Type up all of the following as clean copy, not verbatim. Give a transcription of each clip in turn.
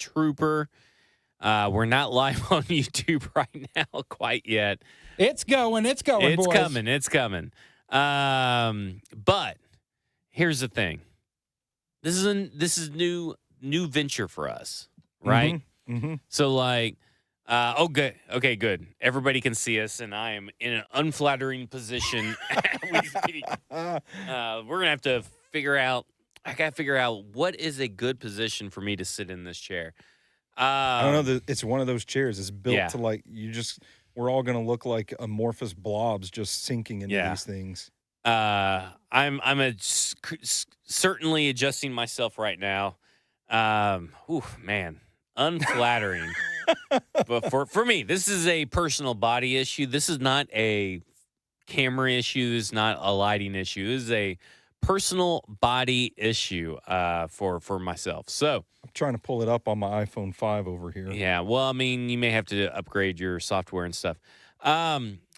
trooper. We're not live on YouTube right now quite yet. It's going, boys. It's coming. But here's the thing. This is new venture for us, right? Mm-hmm. So like, good. Okay, good. Everybody can see us, and I am in an unflattering position. We're gonna have to figure out. I gotta figure out what is a good position for me to sit in this chair. I don't know. It's one of those chairs. It's built to like we're all gonna look like amorphous blobs just sinking into these things. I'm certainly adjusting myself right now. Man, unflattering. But for me, this is a personal body issue. This is not a camera issue. It's not a lighting issue. This is a personal body issue for myself. So I'm trying to pull it up on my iPhone 5 over here. Yeah, well, I mean, you may have to upgrade your software and stuff.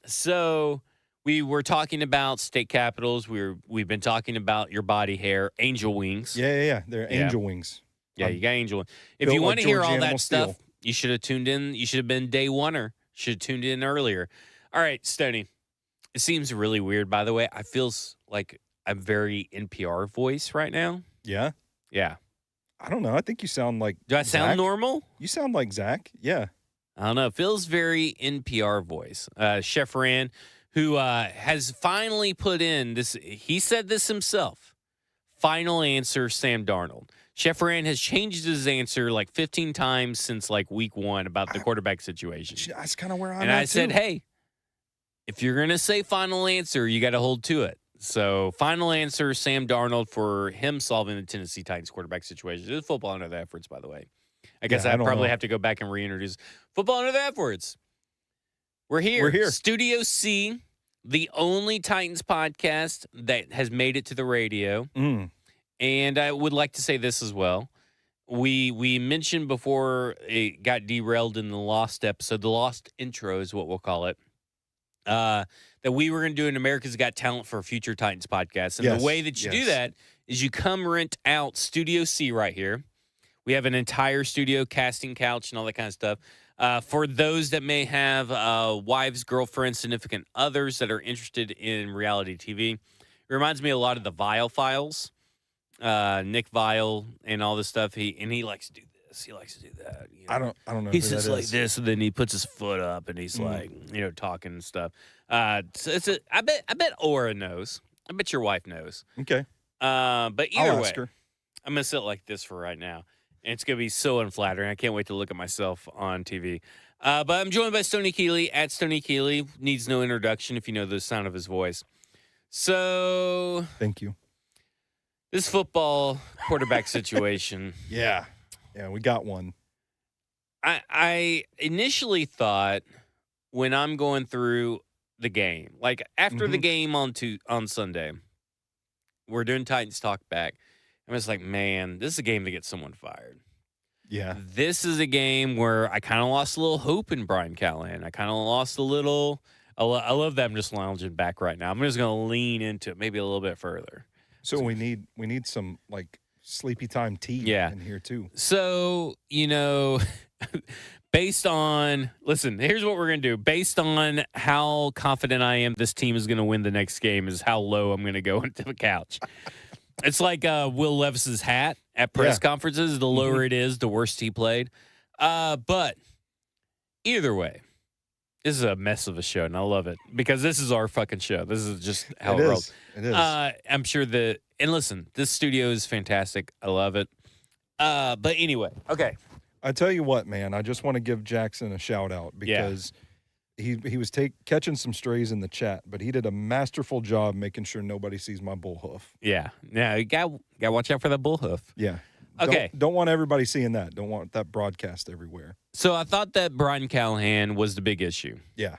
So we were talking about state capitals. We've been talking about your body hair, angel wings. Yeah. They're angel wings. Yeah, you got angel wings. If you want to hear all that stuff, you should have tuned in. You should have been day oneer. Should have tuned in earlier. All right, Stoney. It seems really weird, by the way. I feel like I'm very NPR voice right now. Yeah? Yeah. I don't know. I think you sound like Do I sound Zach. normal? You sound like Zach. Yeah. I don't know. It feels very NPR voice. Chef Rand, who has finally put in this, he said this himself. Final answer, Sam Darnold. Chef Rand has changed his answer like 15 times since like week one about the quarterback situation. That's kind of where I'm at. And I said, hey, if you're going to say final answer, you got to hold to it. So, final answer, Sam Darnold, for him solving the Tennessee Titans quarterback situation. This is football under the efforts, by the way. I guess I probably have to go back and reintroduce football under the efforts. We're here. Studio C, the only Titans podcast that has made it to the radio. And I would like to say this as well. We mentioned before it got derailed in the lost episode, the lost intro is what we'll call it, that we were going to do an America's Got Talent for a Future Titans podcast. And the way that you do that is you come rent out Studio C right here. We have an entire studio, casting couch, and all that kind of stuff. For those that may have wives, girlfriends, significant others that are interested in reality TV, it reminds me a lot of the Vile Files. Nick Vile and all this stuff. He likes to do this. He likes to do that. You know? I don't know. He sits like this, and then he puts his foot up, and he's like, talking and stuff. So I bet Aura knows. I bet your wife knows. Okay. But either way, her. I'm gonna sit like this for right now, and it's gonna be so unflattering. I can't wait to look at myself on TV. But I'm joined by Stoney Keeley at Stoney Keeley. Needs no introduction if you know the sound of his voice. So thank you. This football quarterback situation. Yeah, we got one. I initially thought when I'm going through the game, like after the game on Sunday, we're doing Titans Talk Back. I was like, man, this is a game to get someone fired. Yeah. This is a game where I kind of lost a little hope in Brian Callahan. I kind of lost a little. I love that I'm just lounging back right now. I'm just going to lean into it maybe a little bit further. So we need some like sleepy time tea in here too. So, based on here's what we're going to do. Based on how confident I am this team is going to win the next game is how low I'm going to go into the couch. It's like Will Levis's hat at press conferences. The lower it is, the worse he played. But either way, this is a mess of a show, and I love it because this is our fucking show. This is just how it rolls. It is. I'm sure and listen, this studio is fantastic. I love it. But anyway, okay. I tell you what, man, I just want to give Jackson a shout out because he was catching some strays in the chat, but he did a masterful job making sure nobody sees my bull hoof. Yeah. You got to watch out for that bull hoof. Yeah. Okay. Don't want everybody seeing that. Don't want that broadcast everywhere. So I thought that Brian Callahan was the big issue. Yeah.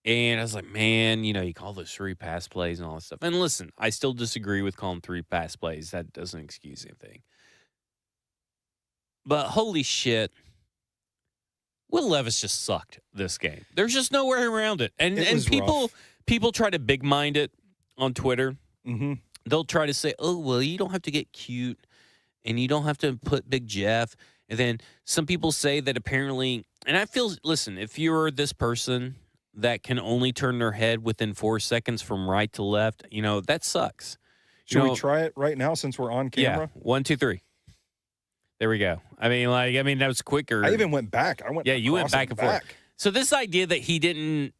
And I was like, man, you call those 3 pass plays and all that stuff. And listen, I still disagree with calling 3 pass plays. That doesn't excuse anything. But holy shit, Will Levis just sucked this game. There's just no way around it. And people try to big mind it on Twitter. Mm-hmm. They'll try to say, oh, well, you don't have to get cute. And you don't have to put Big Jeff. And then some people say that apparently, and I feel, listen, if you're this person that can only turn their head within 4 seconds from right to left, that sucks. Should we try it right now since we're on camera? Yeah, 1, 2, 3. There we go. I mean, that was quicker. I even went back. Yeah, you went back and forth. So this idea that he couldn't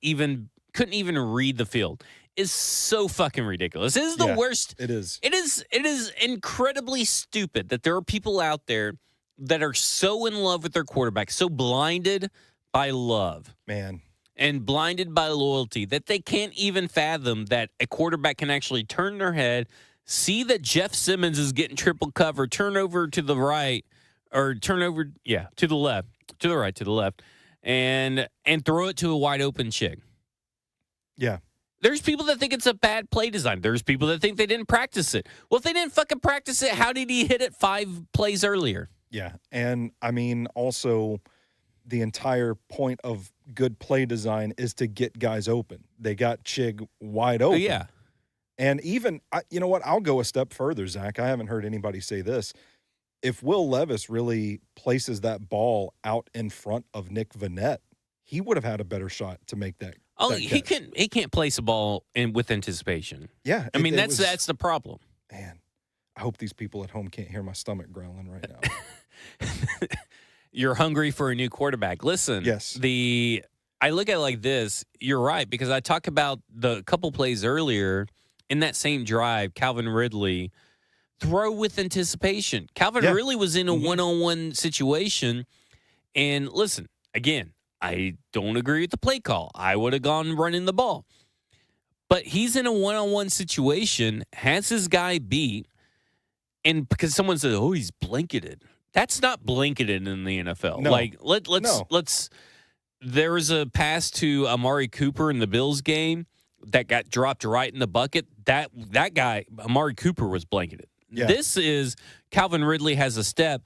even read the field is so fucking ridiculous. It is the worst. It is. It is incredibly stupid that there are people out there that are so in love with their quarterback, so blinded by love. Man. And blinded by loyalty that they can't even fathom that a quarterback can actually turn their head, see that Jeff Simmons is getting triple cover, turn over to the right, or turn over, to the left, to the right, to the left, and throw it to a wide open chick. Yeah. There's people that think it's a bad play design. There's people that think they didn't practice it. Well, if they didn't fucking practice it, how did he hit it 5 plays earlier? Yeah. And I mean, also, the entire point of good play design is to get guys open. They got Chig wide open. Oh, yeah. And even, you know what? I'll go a step further, Zach. I haven't heard anybody say this. If Will Levis really places that ball out in front of Nick Vannett, he would have had a better shot to make that. Oh, that he catch. can't place a ball with anticipation. Yeah. I mean, that's the problem. Man, I hope these people at home can't hear my stomach growling right now. You're hungry for a new quarterback. Listen, yes. I look at it like this. You're right, because I talked about the couple plays earlier in that same drive, Calvin Ridley, throw with anticipation. Calvin Ridley was in a one-on-one situation. And listen, again, I don't agree with the play call. I would have gone running the ball. But he's in a one-on-one situation, has his guy beat, and because someone said, oh, he's blanketed. That's not blanketed in the NFL. No. Like, let's. There was a pass to Amari Cooper in the Bills game that got dropped right in the bucket. That guy, Amari Cooper, was blanketed. Yeah. This is Calvin Ridley has a step,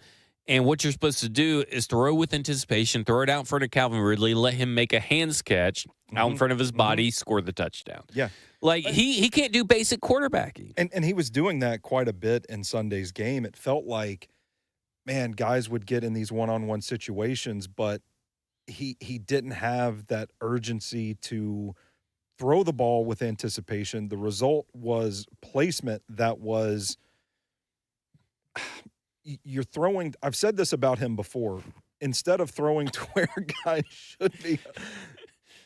and what you're supposed to do is throw with anticipation, throw it out in front of Calvin Ridley, let him make a hands catch out in front of his body, score the touchdown. Yeah. Like, he can't do basic quarterbacking. And he was doing that quite a bit in Sunday's game. It felt like, man, guys would get in these one-on-one situations, but he didn't have that urgency to throw the ball with anticipation. The result was placement that was you're throwing. I've said this about him before. Instead of throwing to where guys should be,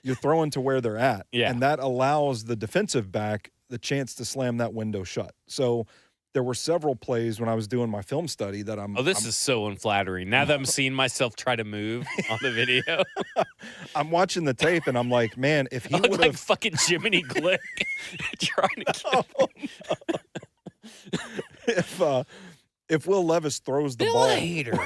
you're throwing to where they're at. Yeah. And that allows the defensive back the chance to slam that window shut. So there were several plays when I was doing my film study that this is so unflattering. Now that I'm seeing myself try to move on the video. I'm watching the tape and I'm like, man, if he I look would like have fucking Jiminy Glick trying to get if Will Levis throws the Bill ball, Hader.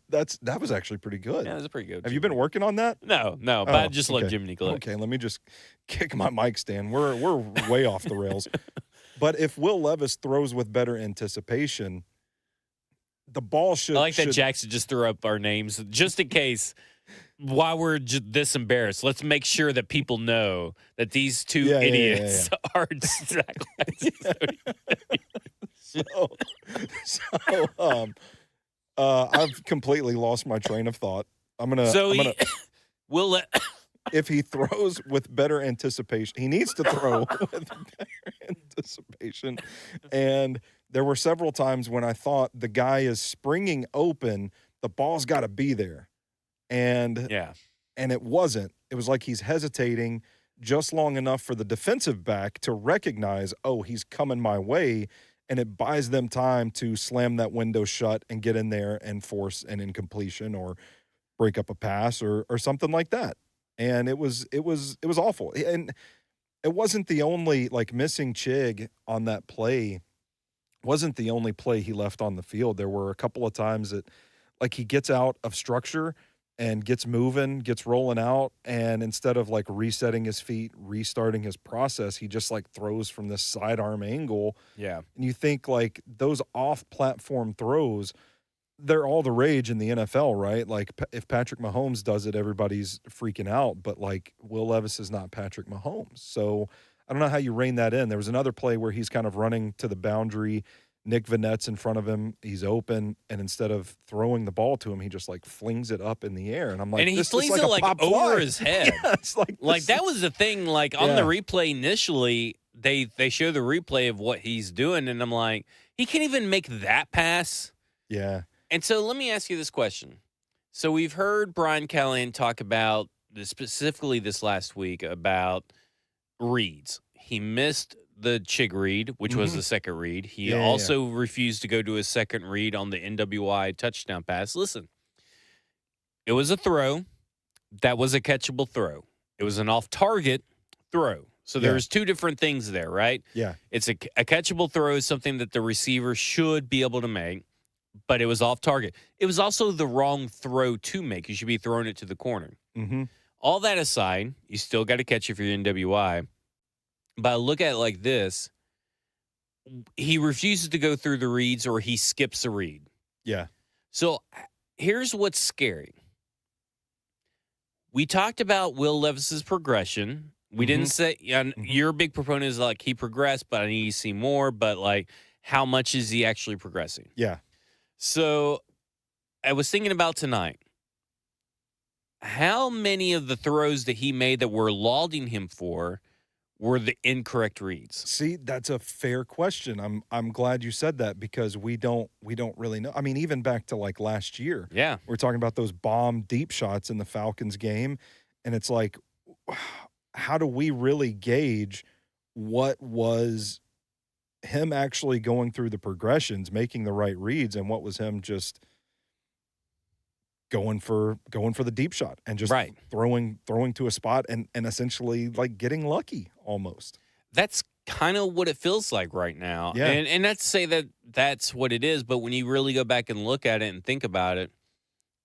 that was actually pretty good. Yeah, that's pretty good. Have you been working on that? No, but I just love Jiminy Glick. Okay, let me just kick my mic stand. We're way off the rails. But if Will Levis throws with better anticipation, the ball should. I like that Jackson just threw up our names just in case. While we're this embarrassed, let's make sure that people know that these two idiots are Zach. I've completely lost my train of thought. We'll let. If he throws with better anticipation, he needs to throw with better anticipation. And there were several times when I thought the guy is springing open, the ball's got to be there. And it wasn't. It was like he's hesitating just long enough for the defensive back to recognize, oh, he's coming my way, and it buys them time to slam that window shut and get in there and force an incompletion or break up a pass or something like that. And it was awful. And it wasn't the only, like, missing Chig on that play wasn't the only play he left on the field. There were a couple of times that, like, he gets out of structure and gets moving, gets rolling out, and instead of, like, resetting his feet, restarting his process, he just, like, throws from this sidearm angle. Yeah. And you think, like, those off-platform throws, they're all the rage in the NFL, right? Like, if Patrick Mahomes does it, everybody's freaking out. But, like, Will Levis is not Patrick Mahomes. So I don't know how you rein that in. There was another play where he's kind of running to the boundary, Nick Vanette's in front of him. He's open, and instead of throwing the ball to him, he just like flings it up in the air. And I'm like, And he this is flings like it a like pop over fly. his head. Yeah, it's like that was the thing. Like on the Yeah. replay initially, they show the replay of what he's doing, and I'm like, he can't even make that pass. Yeah. And so let me ask you this question. So we've heard Brian Callahan talk about specifically this last week about reads. He missed the Chig read, which was the second read. He Yeah. also refused to go to his second read on the NWI touchdown pass. Listen, it was a throw. That was a catchable throw. It was an off-target throw. So Yeah. there's two different things there, right? Yeah. It's a catchable throw is something that the receiver should be able to make, but it was off target. It was also the wrong throw to make. You should be throwing it to the corner. Mm-hmm. All that aside, you still got to catch it for your NWI. But I look at it like this. He refuses to go through the reads or he skips a read. Yeah. So here's what's scary. We talked about Will Levis's progression. We didn't say you're a big proponent is like he progressed, but I need to see more. But like, how much is he actually progressing? Yeah. So I was thinking about tonight. How many of the throws that he made that we're lauding him for were the incorrect reads? See, that's a fair question. I'm glad you said that because we don't really know. I mean, even back to like last year. Yeah. We're talking about those bomb deep shots in the Falcons game, and it's like, how do we really gauge what was him actually going through the progressions, making the right reads, and what was him just going for the deep shot and just throwing to a spot and essentially like getting lucky almost. That's kind of what it feels like right now. Yeah. And not to say that that's what it is, but when you really go back and look at it and think about it,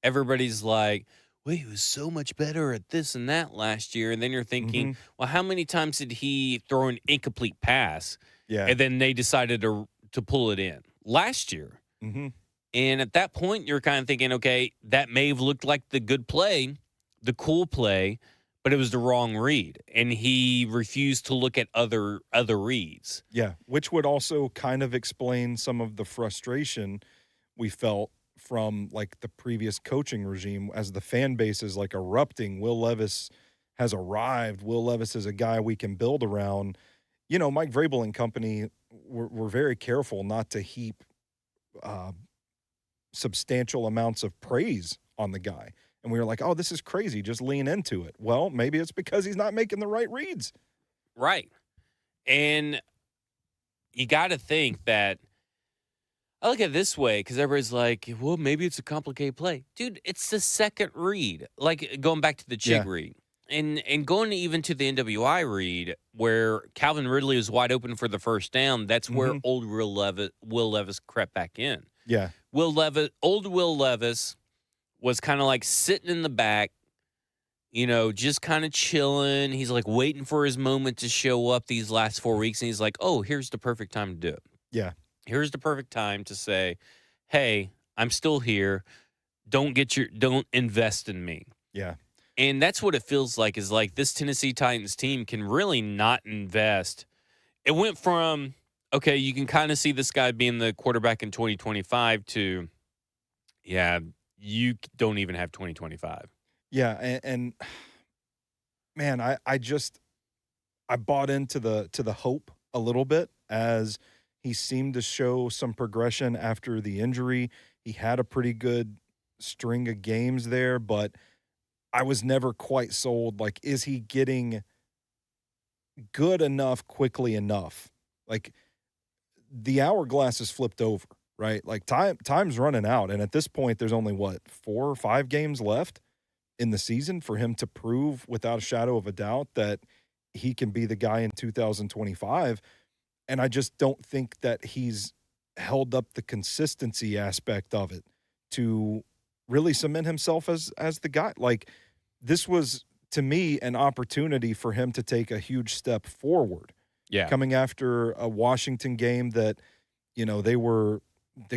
everybody's like, well, he was so much better at this and that last year. And then you're thinking, well, how many times did he throw an incomplete pass? Yeah. And then they decided to pull it in last year. Mm-hmm. And at that point, you're kind of thinking, okay, that may have looked like the good play, the cool play, but it was the wrong read. And he refused to look at other reads. Yeah, which would also kind of explain some of the frustration we felt from like the previous coaching regime as the fan base is like erupting. Will Levis has arrived. Will Levis is a guy we can build around. You know, Mike Vrabel and company were very careful not to heap substantial amounts of praise on the guy. And we were like, oh, this is crazy. Just lean into it. Well, maybe it's because he's not making the right reads. Right. And you got to think that, I look at it this way, because everybody's like, well, maybe it's a complicated play. Dude, it's the second read. Like, going back to the Chig read. And going even to the NWI read, where Calvin Ridley was wide open for the first down, that's where old Will Levis crept back in. Yeah. Old Will Levis was kind of like sitting in the back, you know, just kind of chilling. He's like waiting for his moment to show up these last 4 weeks. And he's like, oh, here's the perfect time to do it. Yeah. Here's the perfect time to say, hey, I'm still here. Don't invest in me. Yeah. And that's what it feels like, is like this Tennessee Titans team can really not invest. It went from, okay, you can kind of see this guy being the quarterback in 2025 to, yeah, you don't even have 2025. Yeah, and man, I bought into the hope a little bit as he seemed to show some progression after the injury. He had a pretty good string of games there, but I was never quite sold. Like, is he getting good enough quickly enough? Like, the hourglass is flipped over, right? Like, time's running out, and at this point, there's only, 4 or 5 games left in the season for him to prove without a shadow of a doubt that he can be the guy in 2025, and I just don't think that he's held up the consistency aspect of it to really cement himself as the guy. Like, this was, to me, an opportunity for him to take a huge step forward. Yeah. Coming after a Washington game that, you know, they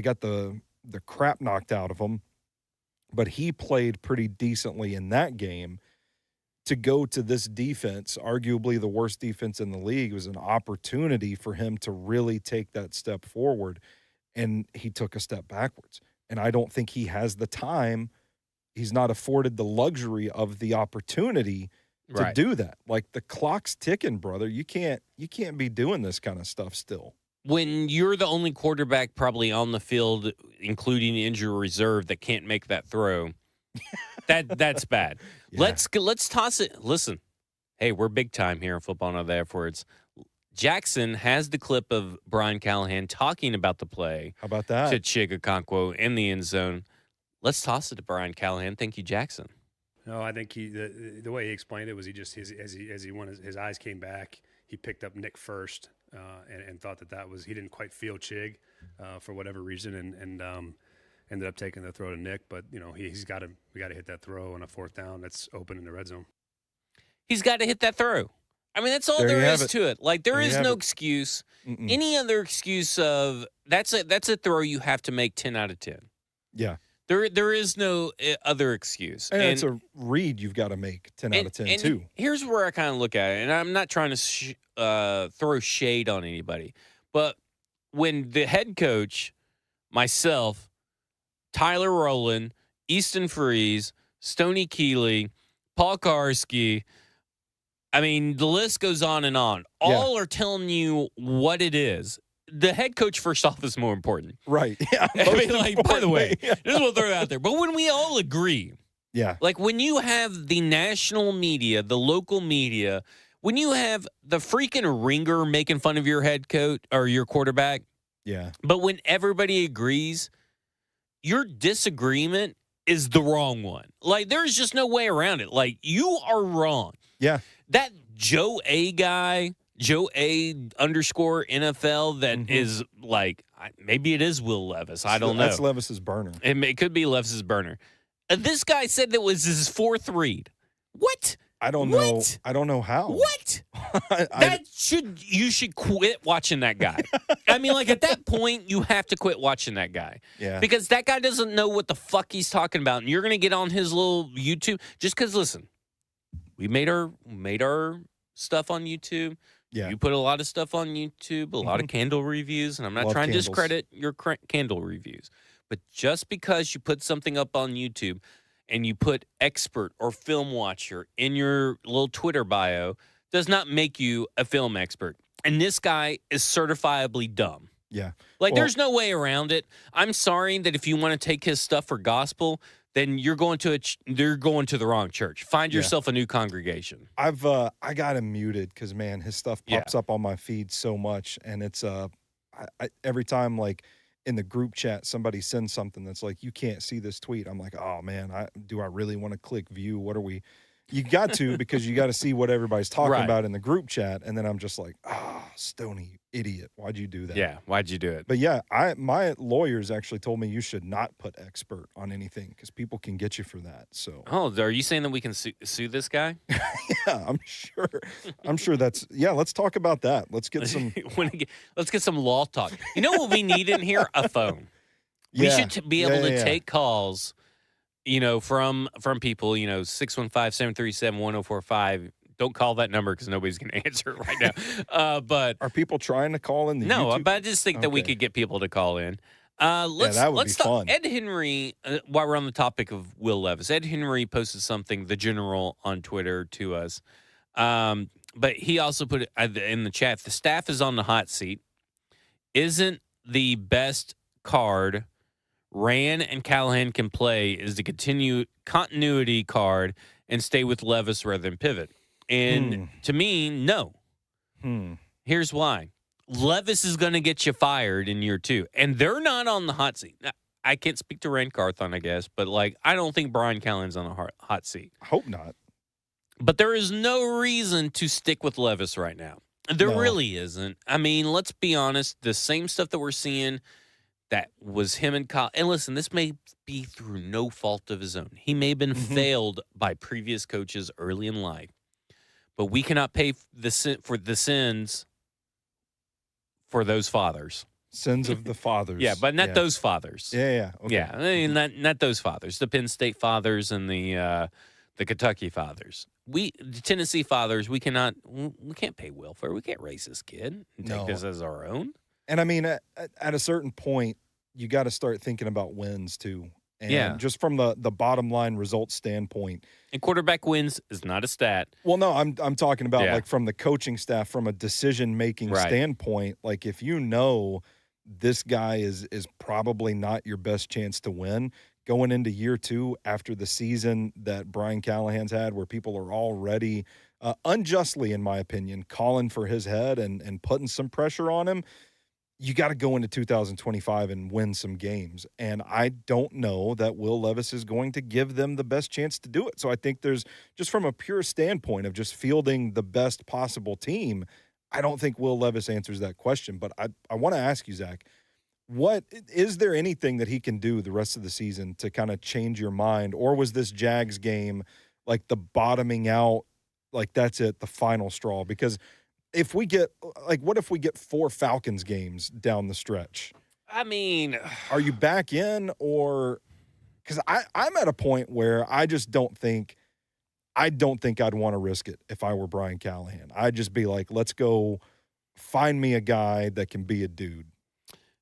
got the crap knocked out of them, but he played pretty decently in that game. To go to this defense, arguably the worst defense in the league, was an opportunity for him to really take that step forward. and he took a step backwards. And I don't think he has the time. He's not afforded the luxury of the opportunity to do that. Like, the clock's ticking, brother. You can't be doing this kind of stuff still. When you're the only quarterback probably on the field, including injury reserve, that can't make that throw, that's bad. Yeah. Let's toss it. Listen, hey, we're big time here in Football Not Afterwards. Jackson has the clip of Brian Callahan talking about the play. How about that? To Chigakonkwo in the end zone. Let's toss it to Brian Callahan. Thank you, Jackson. No, I think the way he explained it was he just his eyes came back, he picked up Nick first and thought that was he didn't quite feel Chig for whatever reason and ended up taking the throw to Nick. But we got to hit that throw on a 4th down that's open in the red zone. He's got to hit that throw. I mean, that's all there is to it. Like, there is no excuse. Any other excuse of that's a throw you have to make 10 out of 10. Yeah. There is no other excuse. And it's a read you've got to make 10 out of 10 too. Here's where I kind of look at it, and I'm not trying to throw shade on anybody, but when the head coach, myself, Tyler Rowland, Easton Freeze, Stoney Keeley, Paul Karski, I mean, the list goes on and on. All are telling you what it is. The head coach, first off, is more important. Right. Yeah. I mean, like, by the way, just want to throw it out there. But when we all agree, like when you have the national media, the local media, when you have the freaking ringer making fun of your head coach or your quarterback, but when everybody agrees, your disagreement is the wrong one. Like, there's just no way around it. Like, you are wrong. Yeah. That Joe A guy, Joe A _ NFL, that is like, maybe it is Will Levis. I don't know. That's Levis's burner. It could be Levis's burner. This guy said that was his 4th read. What? I don't know. I don't know how. What? You should quit watching that guy. I mean, like, at that point, you have to quit watching that guy. Yeah. Because that guy doesn't know what the fuck he's talking about. And you're going to get on his little YouTube just because, listen, we made our stuff on YouTube. Yeah. You put a lot of stuff on YouTube, a lot of candle reviews, and I'm not trying to discredit your candle reviews. But just because you put something up on YouTube and you put expert or film watcher in your little Twitter bio does not make you a film expert. And this guy is certifiably dumb. Yeah. Like, there's no way around it. I'm sorry that if you want to take his stuff for gospel, then you're going to the wrong church. Find yourself a new congregation. I got him muted because, man, his stuff pops up on my feed so much, and it's every time, like, in the group chat somebody sends something that's like, you can't see this tweet. I'm like, oh man, do I really want to click view? What are we? You got to, because you got to see what everybody's talking about in the group chat, and then I'm just like, Stoney, idiot, why'd you do that? Yeah, why'd you do it? But yeah, my lawyers actually told me you should not put expert on anything because people can get you for that. So, are you saying that we can sue this guy? Yeah, I'm sure that's let's talk about that. Let's get some let's get some law talk. You know what we need in here? A phone. We should be able to take calls, from people, 615-737-1045. Don't call that number because nobody's going to answer it right now. But are people trying to call in? No, but I just think that we could get people to call in. That would be fun. Ed Henry, while we're on the topic of Will Levis, Ed Henry posted something, the general, on Twitter to us. But he also put it in the chat. The staff is on the hot seat. Isn't the best card Rand and Callahan can play is the continuity card and stay with Levis rather than pivot? And to me, no. Here's why. Levis is going to get you fired in year 2, and they're not on the hot seat. Now, I can't speak to Rand Carthon, I guess, but I don't think Brian Callahan's on the hot seat. I hope not. But there is no reason to stick with Levis right now. There really isn't. I mean, let's be honest. The same stuff that we're seeing, that was him and Kyle. And listen, this may be through no fault of his own. He may have been failed by previous coaches early in life. But we cannot pay for the sins for those fathers. Sins of the fathers. Yeah, but not those fathers. Yeah. Okay. Yeah, I mean, not those fathers. The Penn State fathers and the Kentucky fathers. The Tennessee fathers, we can't pay welfare. We can't raise this kid and take this as our own. And I mean, at a certain point, you got to start thinking about wins too. And Yeah. just from the bottom line results standpoint. And quarterback wins is not a stat. Well, no, I'm talking about Yeah. like from the coaching staff, from a decision-making Right. standpoint. Like if you know this guy is probably not your best chance to win going into year 2 after the season that Brian Callahan's had, where people are already unjustly, in my opinion, calling for his head and putting some pressure on him, you got to go into 2025 and win some games. And I don't know that Will Levis is going to give them the best chance to do it. So I think there's, just from a pure standpoint of just fielding the best possible team, I don't think Will Levis answers that question. But I want to ask you, Zach, what is there anything that he can do the rest of the season to kind of change your mind? Or was this Jags game like the bottoming out, like that's it, the final straw? Because if we get, like, what if we get 4 Falcons games down the stretch? I mean, Are you back in, or because I'm at a point where I just don't think I'd want to risk it if I were Brian Callahan. I'd just be like, let's go find me a guy that can be a dude.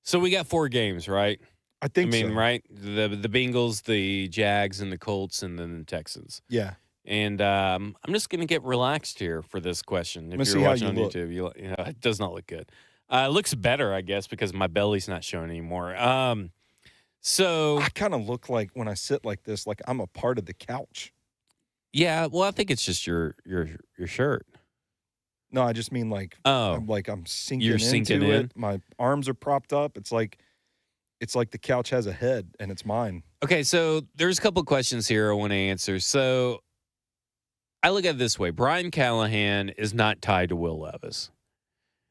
so we got 4 games, right? I think so. Right? The Bengals, the Jags, and the Colts, and then the Texans. Yeah. And I'm just going to get relaxed here for this question. Let me If see you're how watching you on look. YouTube, you know, it does not look good. It looks better, I guess, because my belly's not showing anymore. So I kind of look like, when I sit like this, like I'm a part of the couch. yeah, well, I think it's just your shirt. No, I just mean like, Oh, I'm sinking you're into sinking it. in? My arms are propped up. It's like the couch has a head and it's mine. okay. So there's a couple of questions here I want to answer. So I look at it this way: Brian Callahan is not tied to Will Levis.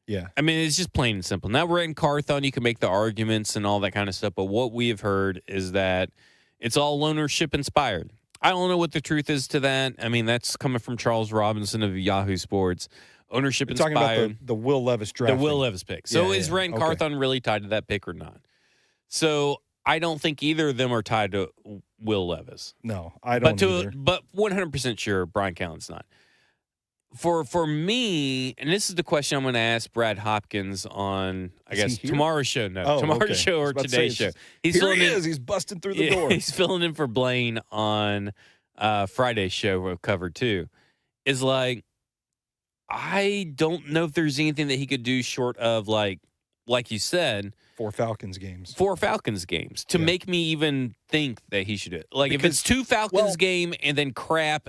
Yeah. I mean, it's just plain and simple. Now we're in Carthon. You can make the arguments and all that kind of stuff. But what we have heard is that it's all ownership inspired. I don't know what the truth is to that. I mean, that's coming from Charles Robinson of Yahoo Sports. Ownership You're talking inspired. about the Will Levis draft. The Will Levis pick. So Yeah, is yeah. Rand Okay. Carthon really tied to that pick or not? So I don't think either of them are tied to Will Levis. No, I don't either. But 100% sure Brian Callen's not. For me, and this is the question I'm going to ask Brad Hopkins on, I Is guess, he here? tomorrow's show. No, Oh, tomorrow's okay. show I was or about to today's say, show. He's Here filling he in. is. He's busting through the Yeah, door. he's filling in for Blaine on Friday's show we'll cover too. Is like, I don't know if there's anything that he could do short of like you said, 4 Falcons games. 4 Falcons games to Yeah. make me even think that he should do it. Like if it's Because- 2 Falcons well- game and then crap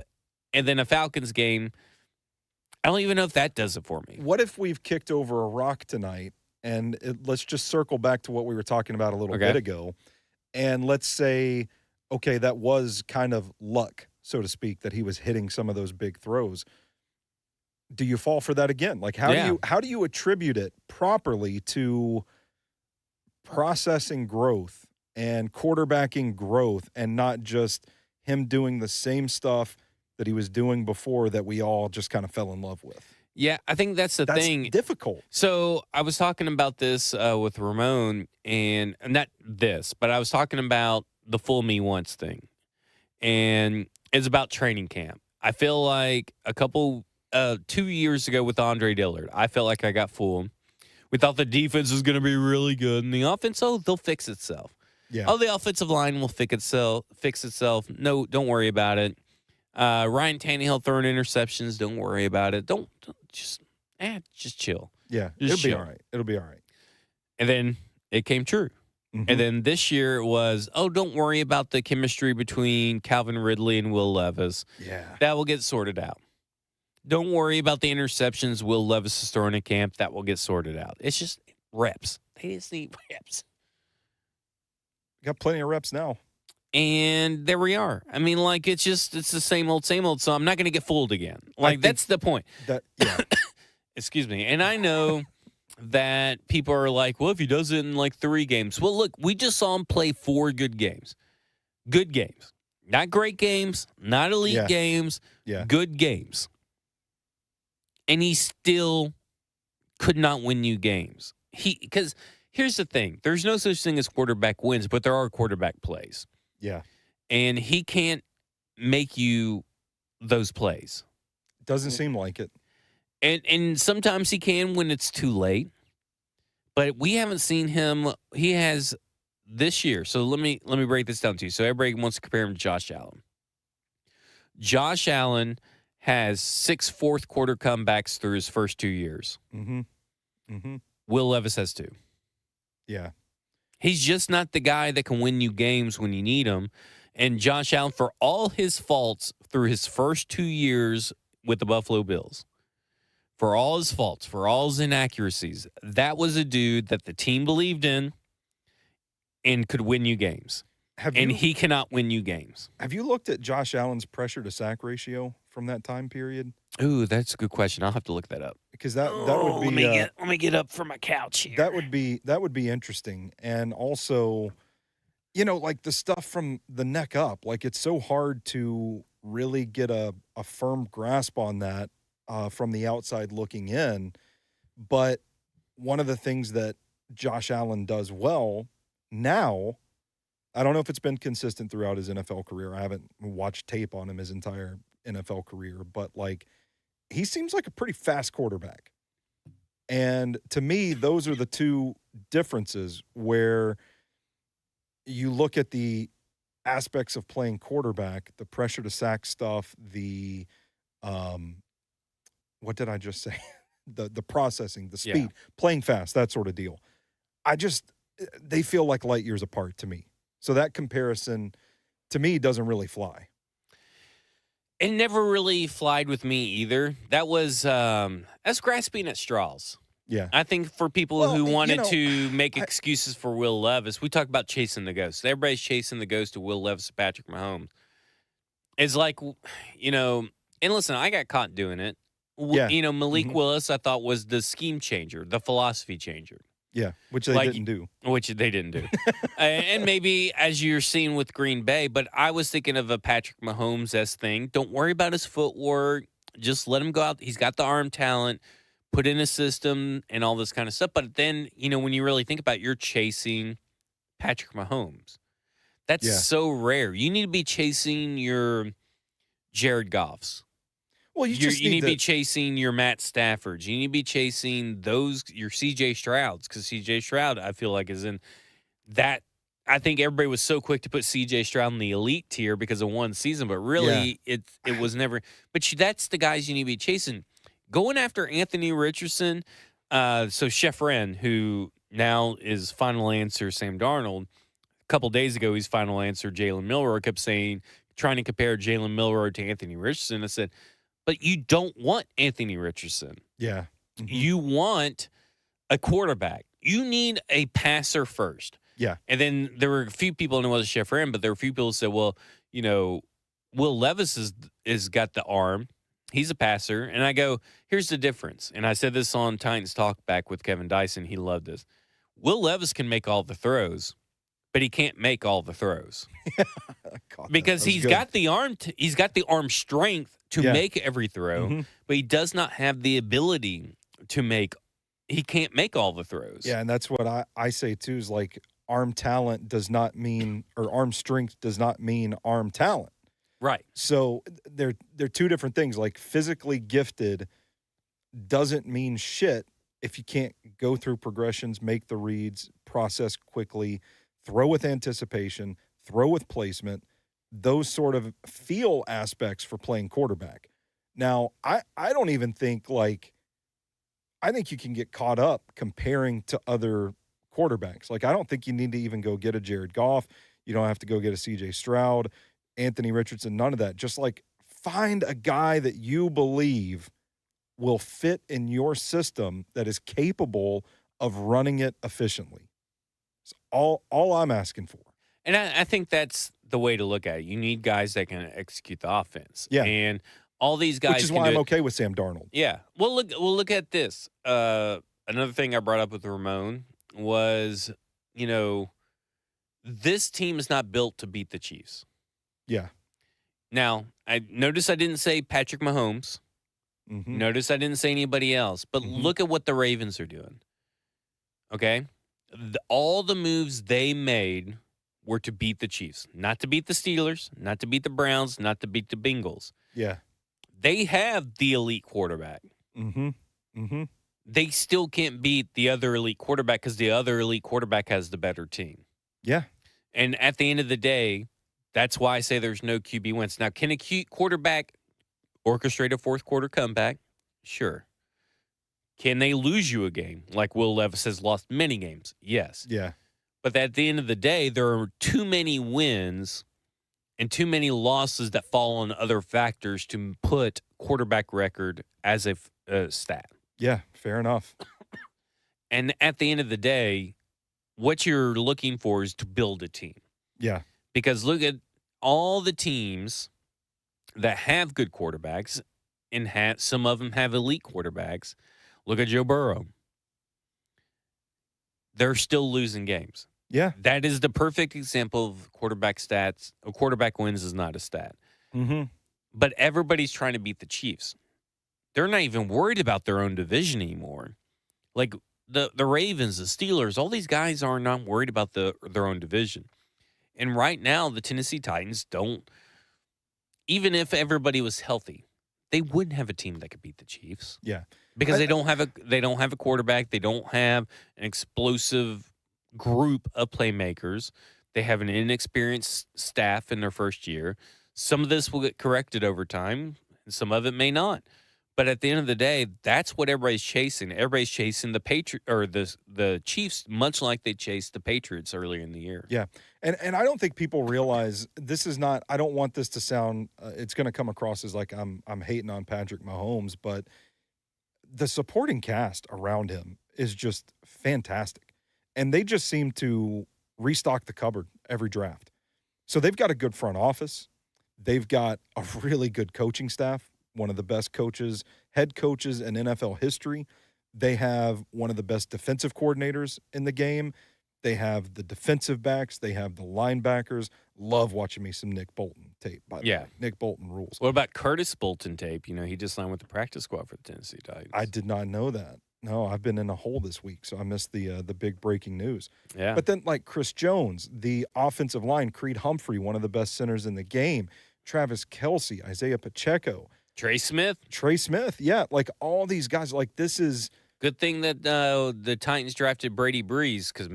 and then a Falcons game, I don't even know if that does it for me. What if we've kicked over a rock tonight, and let's just circle back to what we were talking about a little Okay. bit ago, and let's say, okay, that was kind of luck, so to speak, that he was hitting some of those big throws. Do you fall for that again? Like how do you attribute it properly to processing growth and quarterbacking growth, and not just him doing the same stuff that he was doing before that we all just kind of fell in love with? Yeah, I think that's the That's thing. difficult. So I was talking about this with Ramon, and not this, but I was talking about the fool me once thing. And it's about training camp. I feel like 2 years ago with Andre Dillard, I felt like I got fooled. We thought the defense was going to be really good, and the offense, they'll fix itself. Yeah. Oh, the offensive line will fix itself. No, don't worry about it. Ryan Tannehill throwing interceptions. Don't worry about it. Don't just chill. Yeah, Just it'll be chill. all right. It'll be all right. And then it came true. Mhm. And then this year it was, don't worry about the chemistry between Calvin Ridley and Will Levis. Yeah. That will get sorted out. Don't worry about the interceptions Will Levis is throwing in camp. That will get sorted out. It's just reps. They just need reps. Got plenty of reps now. And there we are. I mean, like, it's the same old, same old. So I'm not going to get fooled again. Like, think that's the point. That yeah. Excuse me. And I know that people are like, well, if he does it in like 3 games. Well, look, we just saw him play 4 good games. Good games. Not great games, not elite Yeah. games, Yeah. good games. And he still could not win you games. Because here's the thing. There's no such thing as quarterback wins, but there are quarterback plays. Yeah. And he can't make you those plays. Doesn't seem like it. And sometimes he can when it's too late. But we haven't seen him. He has this year. So let me break this down to you. So everybody wants to compare him to Josh Allen. Josh Allen has 6 fourth quarter comebacks through his first 2 years. Mm-hmm. Mm-hmm. Will Levis has 2. Yeah. He's just not the guy that can win you games when you need him. And Josh Allen, for all his faults through his first 2 years with the Buffalo Bills, for all his faults, for all his inaccuracies, that was a dude that the team believed in and could win you games. He cannot win you games. Have you looked at Josh Allen's pressure to sack ratio from that time period? Ooh, that's a good question. I'll have to look that up. Because that would be let me get up from my couch here. that would be interesting. And also, like the stuff from the neck up, like it's so hard to really get a firm grasp on that from the outside looking in. But one of the things that Josh Allen does well now, I don't know if it's been consistent throughout his NFL career. I haven't watched tape on him his entire NFL career, but like he seems like a pretty fast quarterback. And to me, those are the two differences where you look at the aspects of playing quarterback, the pressure to sack stuff, the what did I just say? the processing, the speed, playing fast, that sort of deal. They feel like light years apart to me. So that comparison to me doesn't really fly. It never really flied with me either. That was that's grasping at straws. Yeah. I think for people who wanted to make excuses for Will Levis, we talk about chasing the ghost. Everybody's chasing the ghost of Will Levis and Patrick Mahomes. It's like, and listen, I got caught doing it. Yeah. Malik Willis, I thought, was the scheme changer, the philosophy changer. Yeah, which they didn't do. Which they didn't do. And maybe, as you're seeing with Green Bay, but I was thinking of a Patrick Mahomes-esque thing. Don't worry about his footwork. Just let him go out. He's got the arm talent, put in a system, and all this kind of stuff. But then, when you really think about it, you're chasing Patrick Mahomes. That's so rare. You need to be chasing your Jared Goffs. Well, you need to be chasing your Matt Staffords. You need to be chasing your C.J. Strouds, because C.J. Stroud, I feel like, is in that. I think everybody was so quick to put C.J. Stroud in the elite tier because of one season, but really it was never. But that's the guys you need to be chasing. Going after Anthony Richardson, so Chef Ren, who now is final answer Sam Darnold, a couple days ago he's final answer Jalen Milroe, kept trying to compare Jalen Milroe to Anthony Richardson. I said, but you don't want Anthony Richardson. Yeah. Mm-hmm. You want a quarterback. You need a passer first. Yeah. And then there were a few people, and it wasn't Chef Ram, but there were a few people who said, well, Will Levis is got the arm. He's a passer. And I go, here's the difference. And I said this on Titans Talk back with Kevin Dyson. He loved this. Will Levis can make all the throws, but he can't make all the throws. Because he's got the arm. He's got the arm strength to make every throw, but he does not have the ability to make. He can't make all the throws. Yeah, and that's what I say too. Is like arm talent does not mean, or arm strength does not mean arm talent. Right. So they're two different things. Like physically gifted doesn't mean shit if you can't go through progressions, make the reads, process quickly, throw with anticipation, throw with placement, those sort of feel aspects for playing quarterback. Now, I don't even think I think you can get caught up comparing to other quarterbacks. Like, I don't think you need to even go get a Jared Goff. You don't have to go get a C.J. Stroud, Anthony Richardson, none of that. Just find a guy that you believe will fit in your system that is capable of running it efficiently. It's all I'm asking for. And I think that's the way to look at it. You need guys that can execute the offense. Yeah. And all these guys, which is why I'm okay with Sam Darnold. Yeah. Well, look at this. Another thing I brought up with Ramon was, this team is not built to beat the Chiefs. Yeah. Now, I didn't say Patrick Mahomes. Mm-hmm. Notice I didn't say anybody else. But look at what the Ravens are doing. Okay? All the moves they made were to beat the Chiefs. Not to beat the Steelers, not to beat the Browns, not to beat the Bengals. Yeah. They have the elite quarterback. Mm-hmm. Mm-hmm. They still can't beat the other elite quarterback because the other elite quarterback has the better team. Yeah. And at the end of the day, that's why I say there's no QB wins. Now, can a quarterback orchestrate a fourth quarter comeback? Sure. Can they lose you a game? Like Will Levis has lost many games. Yes. Yeah. But at the end of the day, there are too many wins and too many losses that fall on other factors to put quarterback record as a stat. Yeah. Fair enough. And at the end of the day, what you're looking for is to build a team. Yeah. Because look at all the teams that have good quarterbacks and some of them have elite quarterbacks. Look at Joe Burrow. They're still losing games. Yeah. That is the perfect example of quarterback stats. A quarterback wins is not a stat. Mm-hmm. But everybody's trying to beat the Chiefs. They're not even worried about their own division anymore. Like the Ravens, the Steelers, all these guys are not worried about their own division. And right now, the Tennessee Titans don't, even if everybody was healthy, they wouldn't have a team that could beat the Chiefs. Yeah. Because they don't have a quarterback. They don't have an explosive group of playmakers. They have an inexperienced staff in their first year. Some of this will get corrected over time, and some of it may not. But at the end of the day, that's what everybody's chasing. Everybody's chasing the Chiefs, much like they chased the Patriots earlier in the year. Yeah. And I don't think people realize this is not, I don't want this to sound, it's going to come across as like I'm hating on Patrick Mahomes, but the supporting cast around him is just fantastic. And they just seem to restock the cupboard every draft. So they've got a good front office. They've got a really good coaching staff, one of the best head coaches in NFL history. They have one of the best defensive coordinators in the game. They have the defensive backs. They have the linebackers. Love watching me some Nick Bolton tape, by the way. Nick Bolton rules. What about Curtis Bolton tape? He just signed with the practice squad for the Tennessee Titans. I did not know that. No, I've been in a hole this week, so I missed the big breaking news. Yeah. But then, like Chris Jones, the offensive line, Creed Humphrey, one of the best centers in the game, Travis Kelce, Isaiah Pacheco. Trey Smith, yeah. Like all these guys, like this is good thing that the Titans drafted Brady Breeze because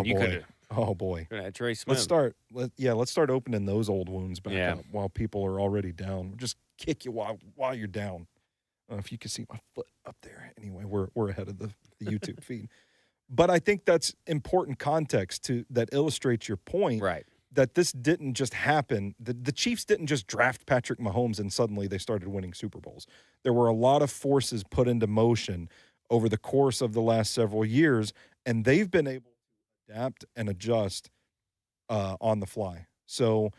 you could have. Oh boy, Trey Smith. Let's start opening those old wounds back up while people are already down. Just kick you while you're down. If you can see my foot up there. Anyway, we're ahead of the YouTube feed. But I think that's important context that illustrates your point. Right. That this didn't just happen. The Chiefs didn't just draft Patrick Mahomes and suddenly they started winning Super Bowls. There were a lot of forces put into motion over the course of the last several years, and they've been able to adapt and adjust on the fly. So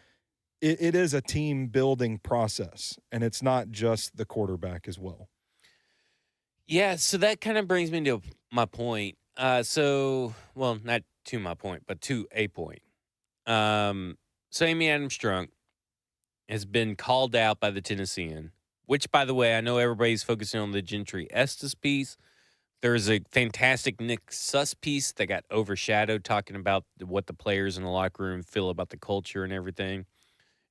it is a team-building process, and it's not just the quarterback as well. Yeah, so that kind of brings me to my point. Not to my point, but to a point. So Amy Adams-Strunk has been called out by the Tennessean, which, by the way, I know everybody's focusing on the Gentry Estes piece. There's a fantastic Nick Suss piece that got overshadowed talking about what the players in the locker room feel about the culture and everything.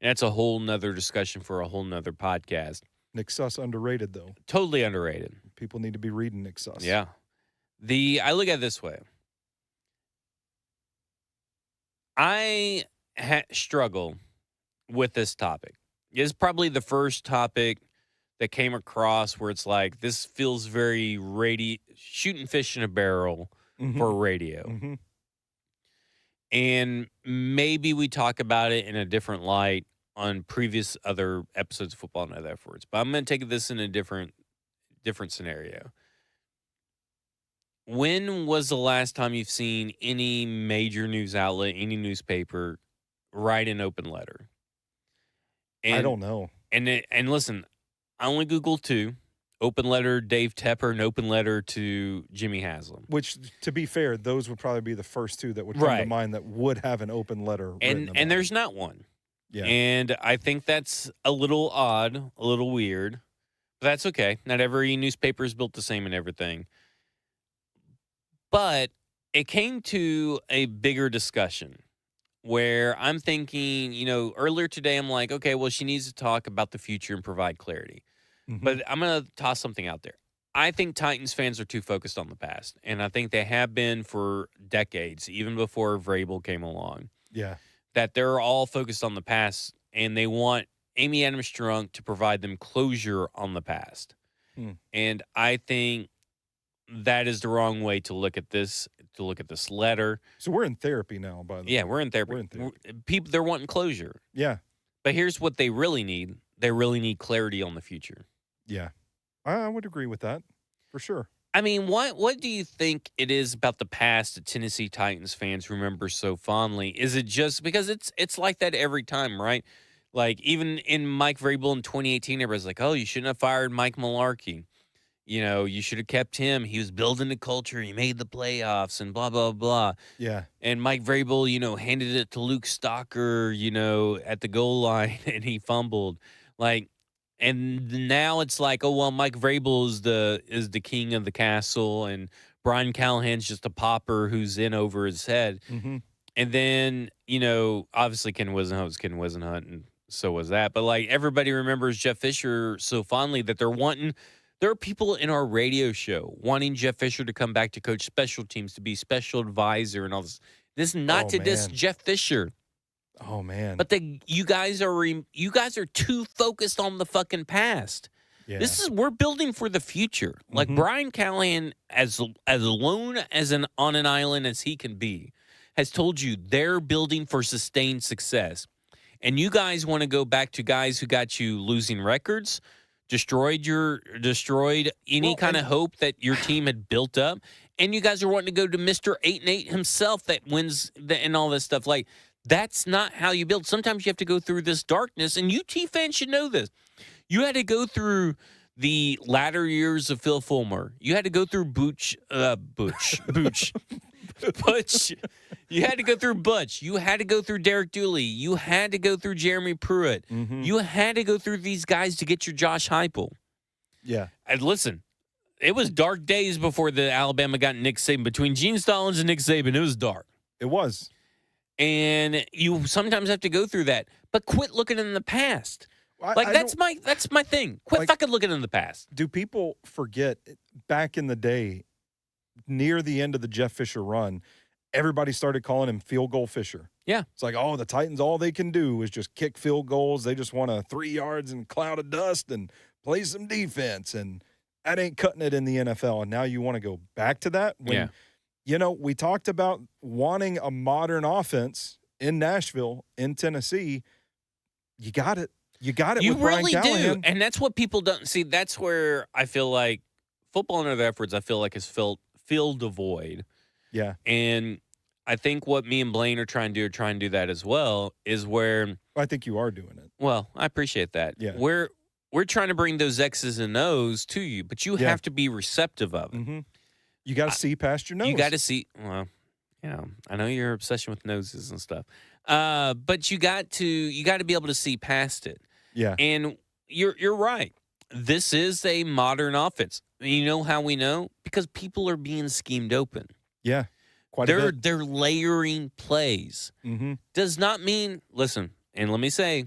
And that's a whole nother discussion for a whole nother podcast. Nick Suss underrated, though. Totally underrated. People need to be reading Nick Suss. Yeah. I look at it this way. I struggle with this topic. It's probably the first topic that came across where it's like, this feels very shooting fish in a barrel for radio. Mm-hmm. And maybe we talk about it in a different light on previous other episodes of Football and Other Efforts. But I'm going to take this in a different scenario. When was the last time you've seen any major news outlet, any newspaper, write an open letter? And, I don't know. And listen, I only Googled two. Open letter Dave Tepper and open letter to Jimmy Haslam. Which, to be fair, those would probably be the first two that would come to mind that would have an open letter. And there's not one. Yeah. And I think that's a little odd, a little weird. But that's okay. Not every newspaper is built the same and everything. But it came to a bigger discussion where I'm thinking, earlier today I'm like, okay, well, she needs to talk about the future and provide clarity. Mm-hmm. But I'm going to toss something out there. I think Titans fans are too focused on the past, and I think they have been for decades, even before Vrabel came along. Yeah. That they're all focused on the past, and they want Amy Adams Strunk to provide them closure on the past. Hmm. And I think that is the wrong way to look at this. To look at this letter. So we're in therapy now, by the way. Yeah, we're in therapy. We're in therapy. People, they're wanting closure. Yeah. But here's what they really need. They really need clarity on the future. Yeah. I would agree with that for sure. I mean, what do you think it is about the past that Tennessee Titans fans remember so fondly? Is it just because it's like that every time, right? Like even in Mike Vrabel in 2018, everybody's like, "Oh, you shouldn't have fired Mike Mularkey. You know, you should have kept him. He was building the culture. He made the playoffs and blah, blah, blah." Yeah. And Mike Vrabel, handed it to Luke Stalker, at the goal line and he fumbled. And now it's like, oh, well, Mike Vrabel is the king of the castle and Brian Callahan's just a pauper who's in over his head. Mm-hmm. And then, obviously Ken Wisenhunt was Ken Wisenhunt and so was that. But everybody remembers Jeff Fisher so fondly that there are people in our radio show wanting Jeff Fisher to come back to coach special teams, to be special advisor and all this. This is not to diss Jeff Fisher. Oh man. But you guys are too focused on the fucking past. Yeah. We're building for the future. Like Brian Callahan, as alone on an island as he can be, has told you they're building for sustained success. And you guys want to go back to guys who got you losing records, destroyed any kind of hope that your team had built up, and you guys are wanting to go to Mr. 8-8 himself that wins and all this stuff. That's not how you build. Sometimes you have to go through this darkness, and UT fans should know this. You had to go through the latter years of Phil Fulmer. You had to go through Butch. Butch. You had to go through Butch. You had to go through Derek Dooley. You had to go through Jeremy Pruitt. Mm-hmm. You had to go through these guys to get your Josh Heupel. Yeah. And listen, it was dark days before the Alabama got Nick Saban. Between Gene Stallings and Nick Saban, it was dark. It was. And you sometimes have to go through that. But quit looking in the past. That's my thing. Quit fucking looking in the past. Do people forget back in the day, near the end of the Jeff Fisher run, everybody started calling him Field Goal Fisher. Yeah. It's like, oh, the Titans, all they can do is just kick field goals. They just want 3 yards and cloud of dust and play some defense. And that ain't cutting it in the NFL. And now you want to go back to that? When, we talked about wanting a modern offense in Nashville, in Tennessee. You got it. You got it. You with Brian really Callahan. do. And that's what people don't see. That's where I feel like football under the efforts, I feel like, has filled a void. Yeah. And I think what me and Blaine are trying to do that as well, is where I think you are doing it. Well, I appreciate that. Yeah. We're trying to bring those X's and O's to you, but you have to be receptive of it. Mm-hmm. You got to see past your nose. You got to see. Well, I know your obsession with noses and stuff, but you got to be able to see past it. Yeah. And you're right. This is a modern offense. You know how we know? Because people are being schemed open. Yeah. Quite a bit. They're layering plays. Mm-hmm. Does not mean, listen, and let me say,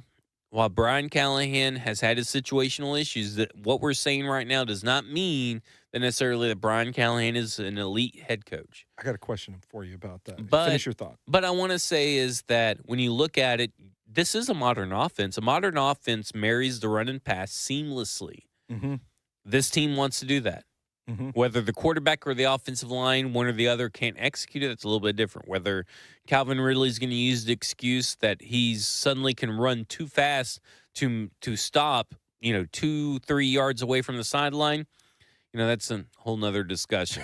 while Brian Callahan has had his situational issues, that what we're saying right now does not mean that necessarily that Brian Callahan is an elite head coach. I got a question for you about that. But, finish your thought. But I want to say is that when you look at it, this is a modern offense. A modern offense marries the run and pass seamlessly. Mm-hmm. This team wants to do that. Mm-hmm. Whether the quarterback or the offensive line, one or the other, can't execute it, that's a little bit different. Whether Calvin Ridley's going to use the excuse that he's suddenly can run too fast to stop, 2-3 yards away from the sideline, that's a whole nother discussion.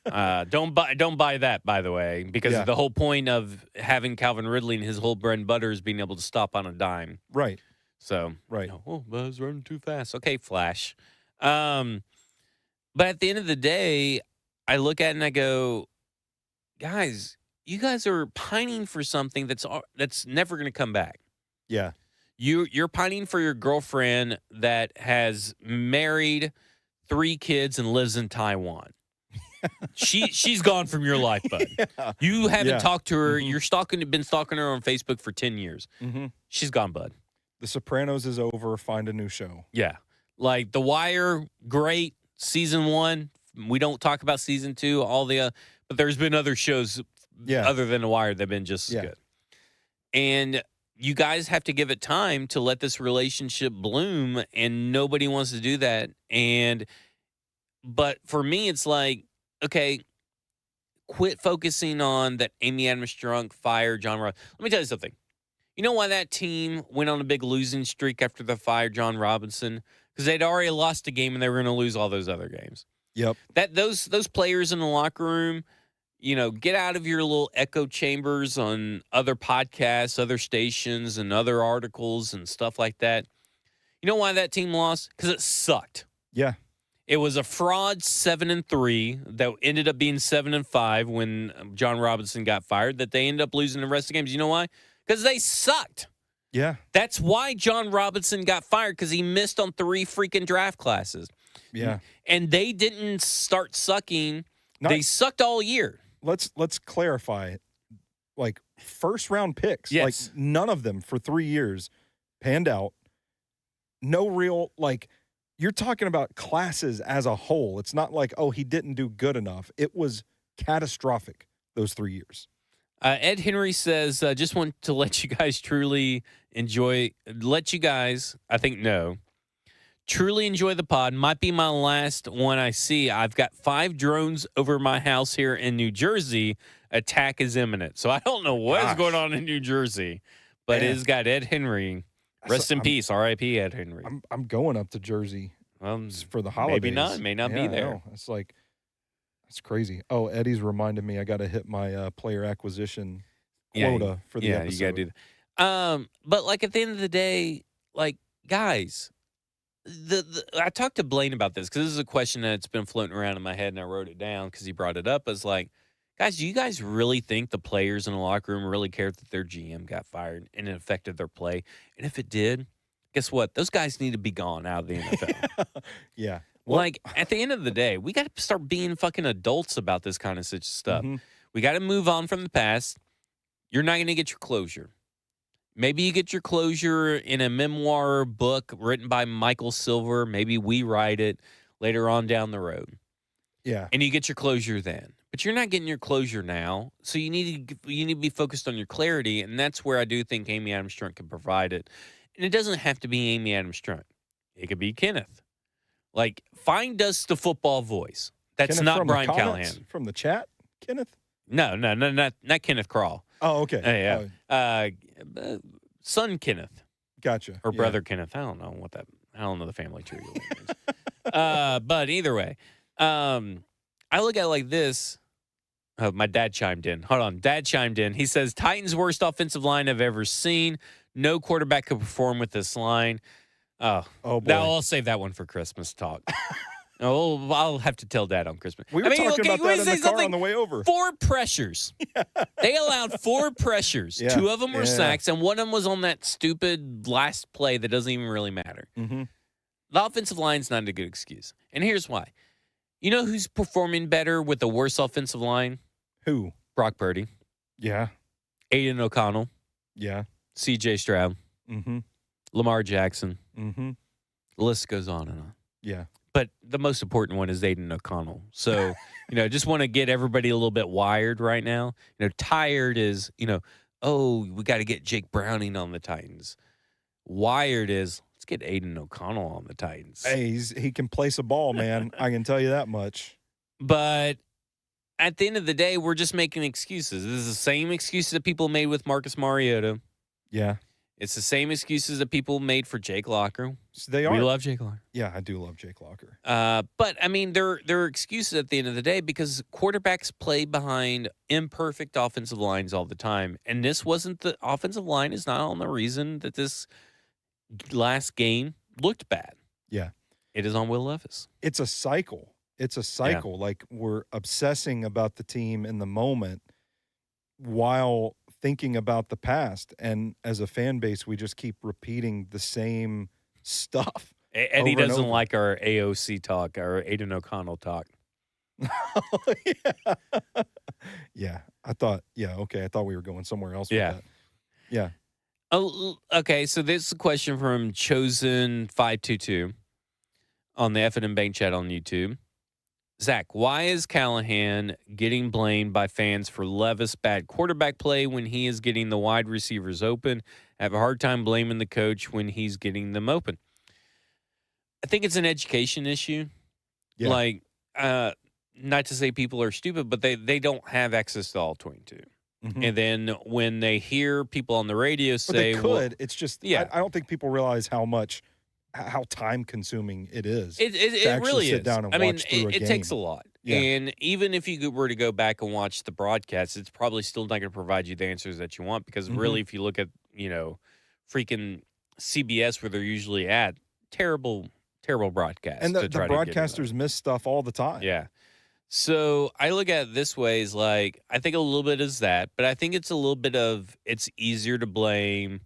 Don't buy that, by the way, because the whole point of having Calvin Ridley and his whole bread and butter is being able to stop on a dime. Right. So, right. Buzz running too fast. Okay, Flash. But at the end of the day, I look at it and I go, guys, you guys are pining for something that's never going to come back. Yeah. You're pining for your girlfriend that has married 3 kids and lives in Taiwan. She's gone from your life, bud. Yeah. You haven't talked to her. Mm-hmm. You're been stalking her on Facebook for 10 years. Mm-hmm. She's gone, bud. The Sopranos is over. Find a new show. Yeah. Like The Wire, great. season 1. We don't talk about season 2. But there's been other shows other than The Wire that have been just as good. And you guys have to give it time to let this relationship bloom, and nobody wants to do that. But for me, it's like, okay, quit focusing on that Amy Adams Strunk fired John Robinson. Let me tell you something. You know why that team went on a big losing streak after they fired John Robinson? Because they'd already lost a game and they were going to lose all those other games. Yep. Those players in the locker room, get out of your little echo chambers on other podcasts, other stations, and other articles and stuff like that. You know why that team lost? Because it sucked. Yeah. It was a fraud 7-3 that ended up being 7-5 when John Robinson got fired, that they ended up losing the rest of the games. You know why? Because they sucked. Yeah. That's why John Robinson got fired, because he missed on 3 freaking draft classes. Yeah. And they didn't start sucking. They sucked all year. Let's clarify. Like, first-round picks. Yes. Like, none of them for 3 years panned out. No real, like, you're talking about classes as a whole. It's not like, oh, he didn't do good enough. It was catastrophic those 3 years. Ed Henry says, just want to let you guys truly enjoy the pod. Might be my last one I see. I've got 5 drones over my house here in New Jersey. Attack is imminent. So I don't know what's going on in New Jersey, but it's got Ed Henry. Rest in peace, R.I.P. Ed Henry. I'm going up to Jersey for the holidays. Maybe not. May not be there. It's like, it's crazy. Oh, Eddie's reminded me I got to hit my player acquisition quota for the episode. Yeah, you got to do that. But, like, at the end of the day, like, guys, I talked to Blaine about this because this is a question that's been floating around in my head, and I wrote it down because he brought it up. I was like, guys, do you guys really think the players in the locker room really cared that their GM got fired and it affected their play? And if it did, guess what? Those guys need to be gone out of the NFL. Yeah. Like, at the end of the day, we got to start being fucking adults about this kind of such stuff. Mm-hmm. We got to move on from the past. You're not going to get your closure. Maybe you get your closure in a memoir book written by Michael Silver. Maybe we write it later on down the road. Yeah. And you get your closure then. But you're not getting your closure now. So you need to be focused on your clarity, and that's where I do think Amy Adams Strunk can provide it. And it doesn't have to be Amy Adams Strunk. It could be Kenneth. Like, find us the football voice. That's Kenneth not Brian Callahan. From the chat, Kenneth? No, not Kenneth Crawl. Oh, okay. Son Kenneth. Gotcha. Or brother Kenneth. I don't know the family tree. But either way, I look at it like this. Oh, my dad chimed in. Hold on. Dad chimed in. He says, Titans' worst offensive line I've ever seen. No quarterback could perform with this line. Oh boy. I'll save that one for Christmas talk. I'll have to tell Dad on Christmas. We were talking about that in the car on the way over. 4 pressures. They allowed 4 pressures. Yeah. 2 of them were sacks, and one of them was on that stupid last play that doesn't even really matter. Mm-hmm. The offensive line's not a good excuse. And here's why. You know who's performing better with the worst offensive line? Who? Brock Purdy. Yeah. Aiden O'Connell. Yeah. C.J. Stroud. Mm-hmm. Lamar Jackson. Mm-hmm. The list goes on and on. Yeah. But the most important one is Aiden O'Connell. So, just want to get everybody a little bit wired right now. Tired is, we got to get Jake Browning on the Titans. Wired is, let's get Aiden O'Connell on the Titans. Hey, he can place a ball, man. I can tell you that much. But at the end of the day, we're just making excuses. This is the same excuses that people made with Marcus Mariota. Yeah. It's the same excuses that people made for Jake Locker. So they are. We love Jake Locker. Yeah, I do love Jake Locker. But, I mean, there are excuses at the end of the day because quarterbacks play behind imperfect offensive lines all the time. And this wasn't the offensive line is not on the reason that this last game looked bad. Yeah. It is on Will Levis. It's a cycle. Yeah. Like, we're obsessing about the team in the moment while thinking about the past. And as a fan base, we just keep repeating the same stuff. Eddie doesn't like our AOC talk, our Aiden O'Connell talk. Yeah. I thought we were going somewhere else with that. Yeah. Oh, okay. So this is a question from Chosen522. on the F and Bank chat on YouTube. Zach, why is Callahan getting blamed by fans for Levis' bad quarterback play when he is getting the wide receivers open? I have a hard time blaming the coach when he's getting them open. I think it's an education issue. Yeah. Like, not to say people are stupid, but they don't have access to all 22. Mhm. And then when they hear people on the radio But say, they could. well, It's just, yeah. I don't think people realize how time consuming it is. It to actually really sit is. down and I mean, watch through a it takes a game. lot. Yeah. And even if you were to go back and watch the broadcast, it's probably still not going to provide you the answers that you want because Mhm. really, if you look at, freaking CBS where they're usually at, terrible broadcast. And the to try to get it right. broadcasters miss stuff all the time. Yeah. So I look at it this way is like, I think a little bit is that, but I think it's a little bit of, it's easier to blame.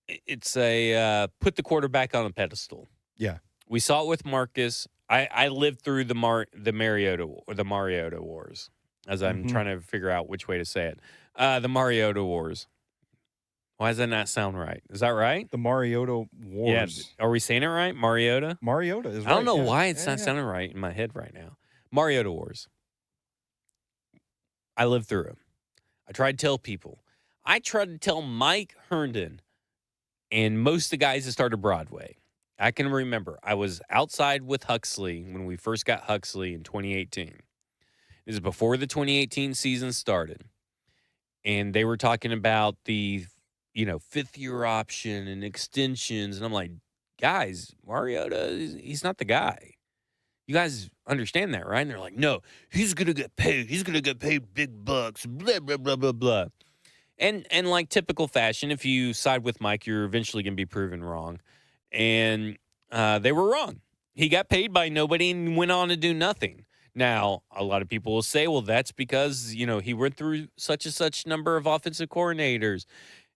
It's put the quarterback on a pedestal. Yeah. We saw it with Marcus. I lived through the Mariota wars, as I'm Mhm. trying to figure out which way to say it. The Mariota wars. Why does that not sound right? Is that right? The Mariota Wars. Yeah. Are we saying it right? Mariota? Mariota is right. I don't know yeah. why it's Yeah, not yeah. sounding right in my head right now. Mariota wars. I lived through them. I tried to tell people. I tried to tell Mike Herndon and most of the guys that started Broadway. I can remember I was outside with Huxley when we first got Huxley in 2018. This is before the 2018 season started. And they were talking about the, fifth-year option and extensions. And I'm like, guys, Mariota, he's not the guy. You guys understand that, right? And they're like, no, he's going to get paid. He's going to get paid big bucks, blah, blah, blah, blah, blah. And like typical fashion, if you side with Mike, you're eventually going to be proven wrong. And they were wrong. He got paid by nobody and went on to do nothing. Now, a lot of people will say, well, that's because, he went through such and such number of offensive coordinators.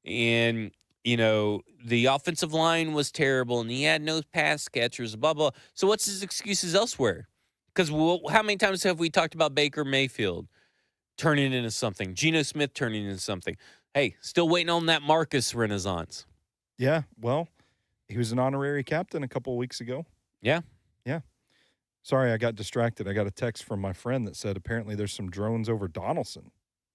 And, the offensive line was terrible and he had no pass catchers, blah, blah. So what's his excuses elsewhere? Because how many times have we talked about Baker Mayfield turning into something, Geno Smith turning into something? Hey, still waiting on that Marcus renaissance. Yeah. Well, he was an honorary captain a couple of weeks ago. Yeah. Yeah. Sorry, I got distracted. I got a text from my friend that said apparently there's some drones over Donaldson.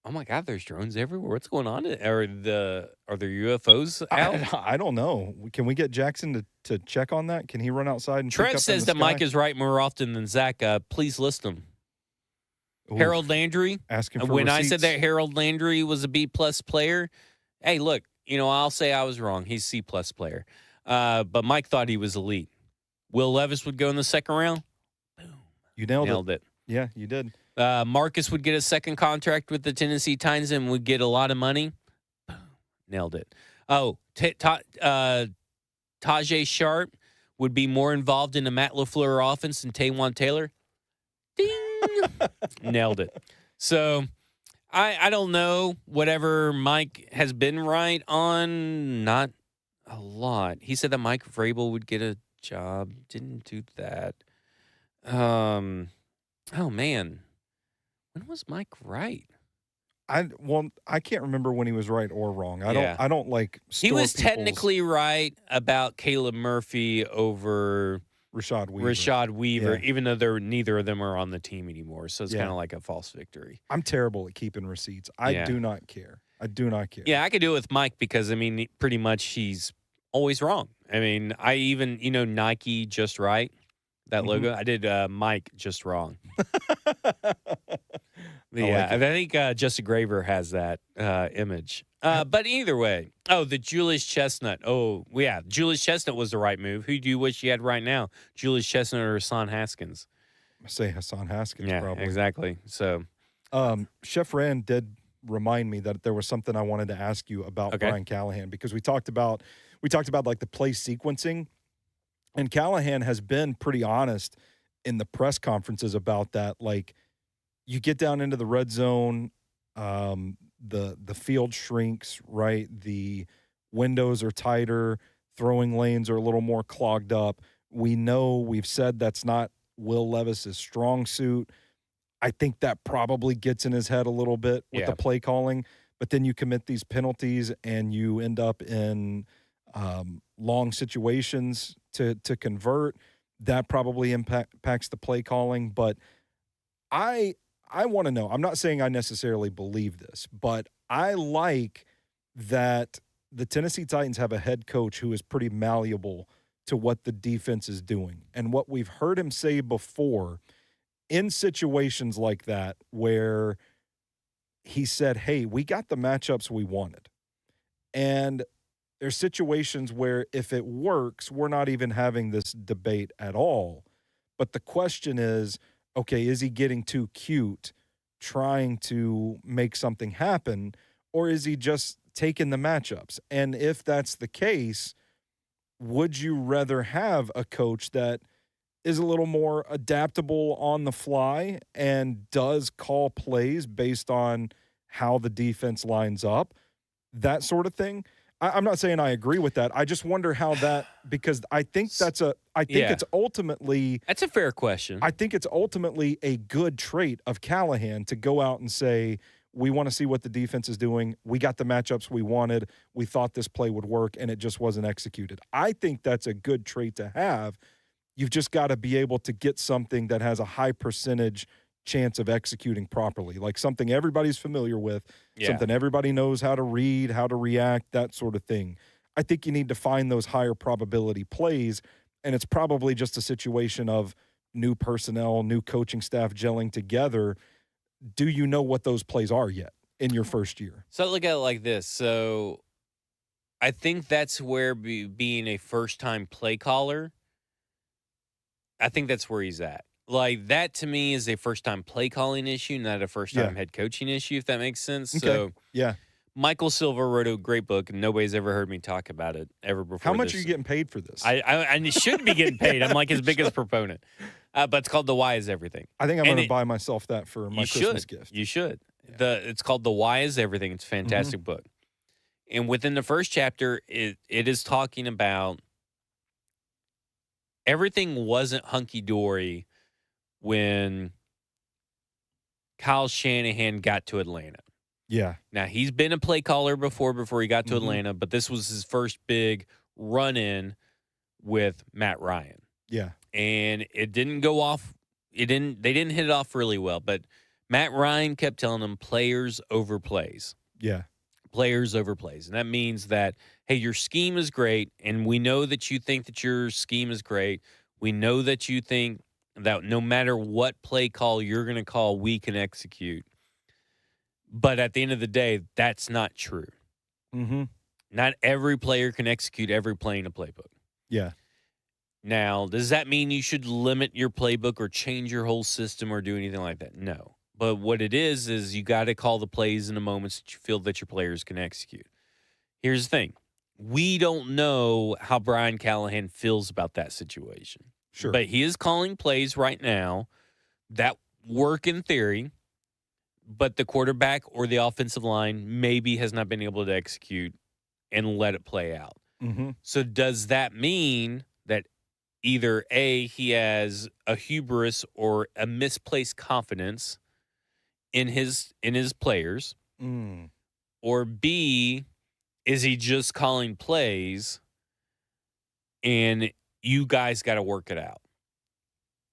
Oh my God, there's drones everywhere. What's going on? Are there UFOs out? I don't know. Can we get Jackson to check on that? Can he run outside and Trev peek up says in the that Mike sky? is right more often than Zach. Please list them. Ooh, Harold Landry. asking for When I receipts. said that Harold Landry was a B+ player, hey, look, I'll say I was wrong. He's C+ player. But Mike thought he was elite. Will Levis would go in the second round. Boom. You nailed Nailed it. Yeah, you did. Marcus would get a second contract with the Tennessee Titans and would get a lot of money. Boom. Nailed it. Oh, Tajay Sharp would be more involved in the Matt LaFleur offense than Taywan Taylor. Ding. Nailed it. So I don't know. Whatever Mike has been right on, not a lot. He said that Mike Vrabel would get a job. Didn't do that. Oh man, when was Mike right? I can't remember when he was right or wrong. I don't like. He store was people's- technically right about Caleb Murphy over Rashad Weaver. Weaver, Yeah. even though neither of them are on the team anymore. So it's Yeah. kind of like a false victory. I'm terrible at keeping receipts. I Yeah. do not care. I do not care. Yeah, I could do it with Mike because, pretty much he's always wrong. I even, Nike just right, that Mhm. logo. I did Mike just wrong. I like I think Justin Graver has that image. But either way, the Julius Chestnut. Oh, yeah, Julius Chestnut was the right move. Who do you wish you had right now? Julius Chestnut or Hassan Haskins? I say Hassan Haskins Yeah, probably. exactly. So, Chef Rand did remind me that there was something I wanted to ask you about Okay. Brian Callahan because we talked about like the play sequencing, and Callahan has been pretty honest in the press conferences about that. Like, you get down into the red zone, the field shrinks, right? The windows are tighter, throwing lanes are a little more clogged up. We've said that's not Will Levis's strong suit. I think that probably gets in his head a little bit with Yeah. the play calling, but then you commit these penalties and you end up in long situations to convert. That probably impacts the play calling. But I want to know. I'm not saying I necessarily believe this, but I like that the Tennessee Titans have a head coach who is pretty malleable to what the defense is doing. And what we've heard him say before in situations like that where he said, hey, we got the matchups we wanted. And there's situations where if it works, we're not even having this debate at all. But the question is, okay, is he getting too cute trying to make something happen, or is he just taking the matchups? And if that's the case, would you rather have a coach that is a little more adaptable on the fly and does call plays based on how the defense lines up, that sort of thing? I'm not saying I agree with that. I just wonder how that, because I think it's ultimately. That's a fair question. I think it's ultimately a good trait of Callahan to go out and say, we want to see what the defense is doing. We got the matchups we wanted. We thought this play would work, and it just wasn't executed. I think that's a good trait to have. You've just got to be able to get something that has a high percentage chance of executing properly, like something everybody's familiar with, something everybody knows how to read, how to react, that sort of thing. I think you need to find those higher probability plays, and it's probably just a situation of new personnel, new coaching staff gelling together. Do you know what those plays are yet in your first year? So I look at it like this. So I think that's where being a first-time play caller, I think that's where he's at. Like, that to me is a first-time play calling issue, not a first-time head coaching issue, if that makes sense. Okay. So yeah. Michael Silver wrote a great book, and nobody's ever heard me talk about it ever before. How much are you getting paid for this? I should be getting paid. I'm like his biggest proponent. But it's called The Why Is Everything. I think I'm going to buy myself that for my Christmas gift. You should. Yeah. It's called The Why Is Everything. It's a fantastic book. And within the first chapter, it is talking about everything wasn't hunky-dory when Kyle Shanahan got to Atlanta. Yeah. Now, he's been a play caller before he got to Atlanta, but this was his first big run-in with Matt Ryan. Yeah. And it didn't go off. They didn't hit it off really well, but Matt Ryan kept telling him players over plays. Yeah. Players over plays. And that means that, hey, your scheme is great, and we know that you think that your scheme is great. We know that you think that no matter what play call you're going to call, we can execute. But at the end of the day, that's not true. Mm-hmm. Not every player can execute every play in a playbook. Yeah. Now, does that mean you should limit your playbook or change your whole system or do anything like that? No. But what it is you got to call the plays in the moments that you feel that your players can execute. Here's the thing. We don't know how Brian Callahan feels about that situation. Sure. But he is calling plays right now that work in theory, but the quarterback or the offensive line maybe has not been able to execute and let it play out. Mm-hmm. So does that mean that either A, he has a hubris or a misplaced confidence in his players, or B, is he just calling plays and you guys got to work it out?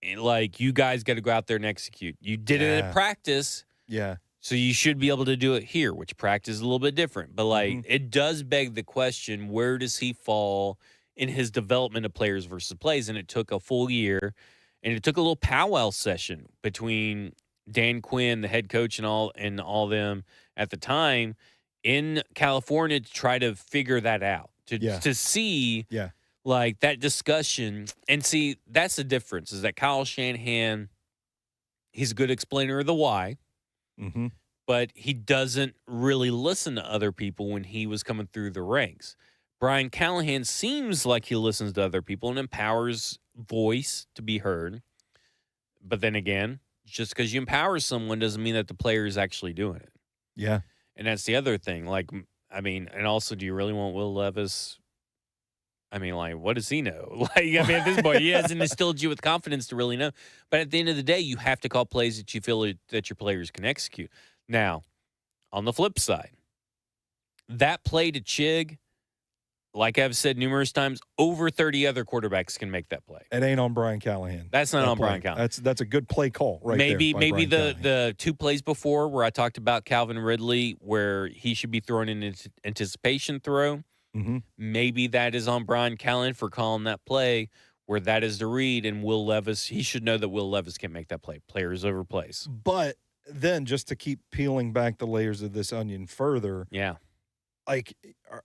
And like, you guys got to go out there and execute. You did it at practice. Yeah. So you should be able to do it here, which practice is a little bit different. But, like, it does beg the question, where does he fall in his development of players versus plays? And it took a full year, and it took a little powwow session between Dan Quinn, the head coach, and all them at the time in California to try to figure that out, to see like that discussion. And see, that's the difference, is that Kyle Shanahan, he's a good explainer of the why. Mm-hmm. But he doesn't really listen to other people when he was coming through the ranks. Brian Callahan seems like he listens to other people and empowers voice to be heard. But then again, just because you empower someone doesn't mean that the player is actually doing it. Yeah. And that's the other thing. Like, I mean, and also, do you really want Will Levis? I mean, like, what does he know? Like, I mean, at this point, he hasn't instilled you with confidence to really know. But at the end of the day, you have to call plays that you feel that your players can execute. Now, on the flip side, that play to Chig, like I've said numerous times, over 30 other quarterbacks can make that play. It ain't on Brian Callahan. That's not That on play. Brian Callahan. That's a good play call right maybe there. By maybe Brian Callahan. the 2 plays before where I talked about Calvin Ridley, where he should be throwing an anticipation throw. Mm-hmm. Maybe that is on Brian Callahan for calling that play, where that is the read, and Will Levis, he should know that Will Levis can make that play. Players over plays. But then, just to keep peeling back the layers of this onion further, Yeah. like,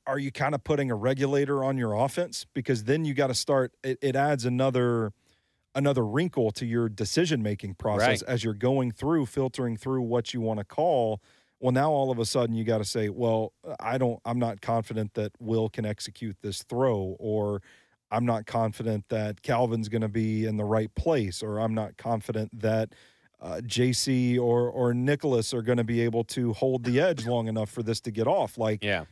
are you kind of putting a regulator on your offense? Because then you got to start. It adds another wrinkle to your decision making process as you're going through, filtering through what you want to call. Well, now all of a sudden you got to say, well, I'm not confident that Will can execute this throw, or I'm not confident that Calvin's going to be in the right place, or I'm not confident that JC or Nicholas are going to be able to hold the edge long enough for this to get off. Like, Yeah.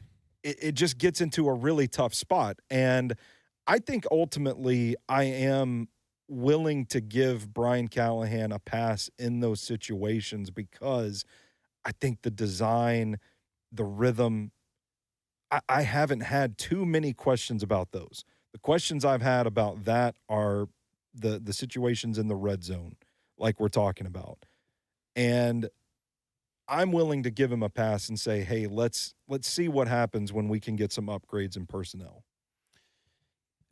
it just gets into a really tough spot. And I think ultimately I am willing to give Brian Callahan a pass in those situations, because I think the design, the rhythm, I haven't had too many questions about those. The questions I've had about that are the situations in the red zone, like we're talking about. And I'm willing to give him a pass and say, hey, let's see what happens when we can get some upgrades in personnel.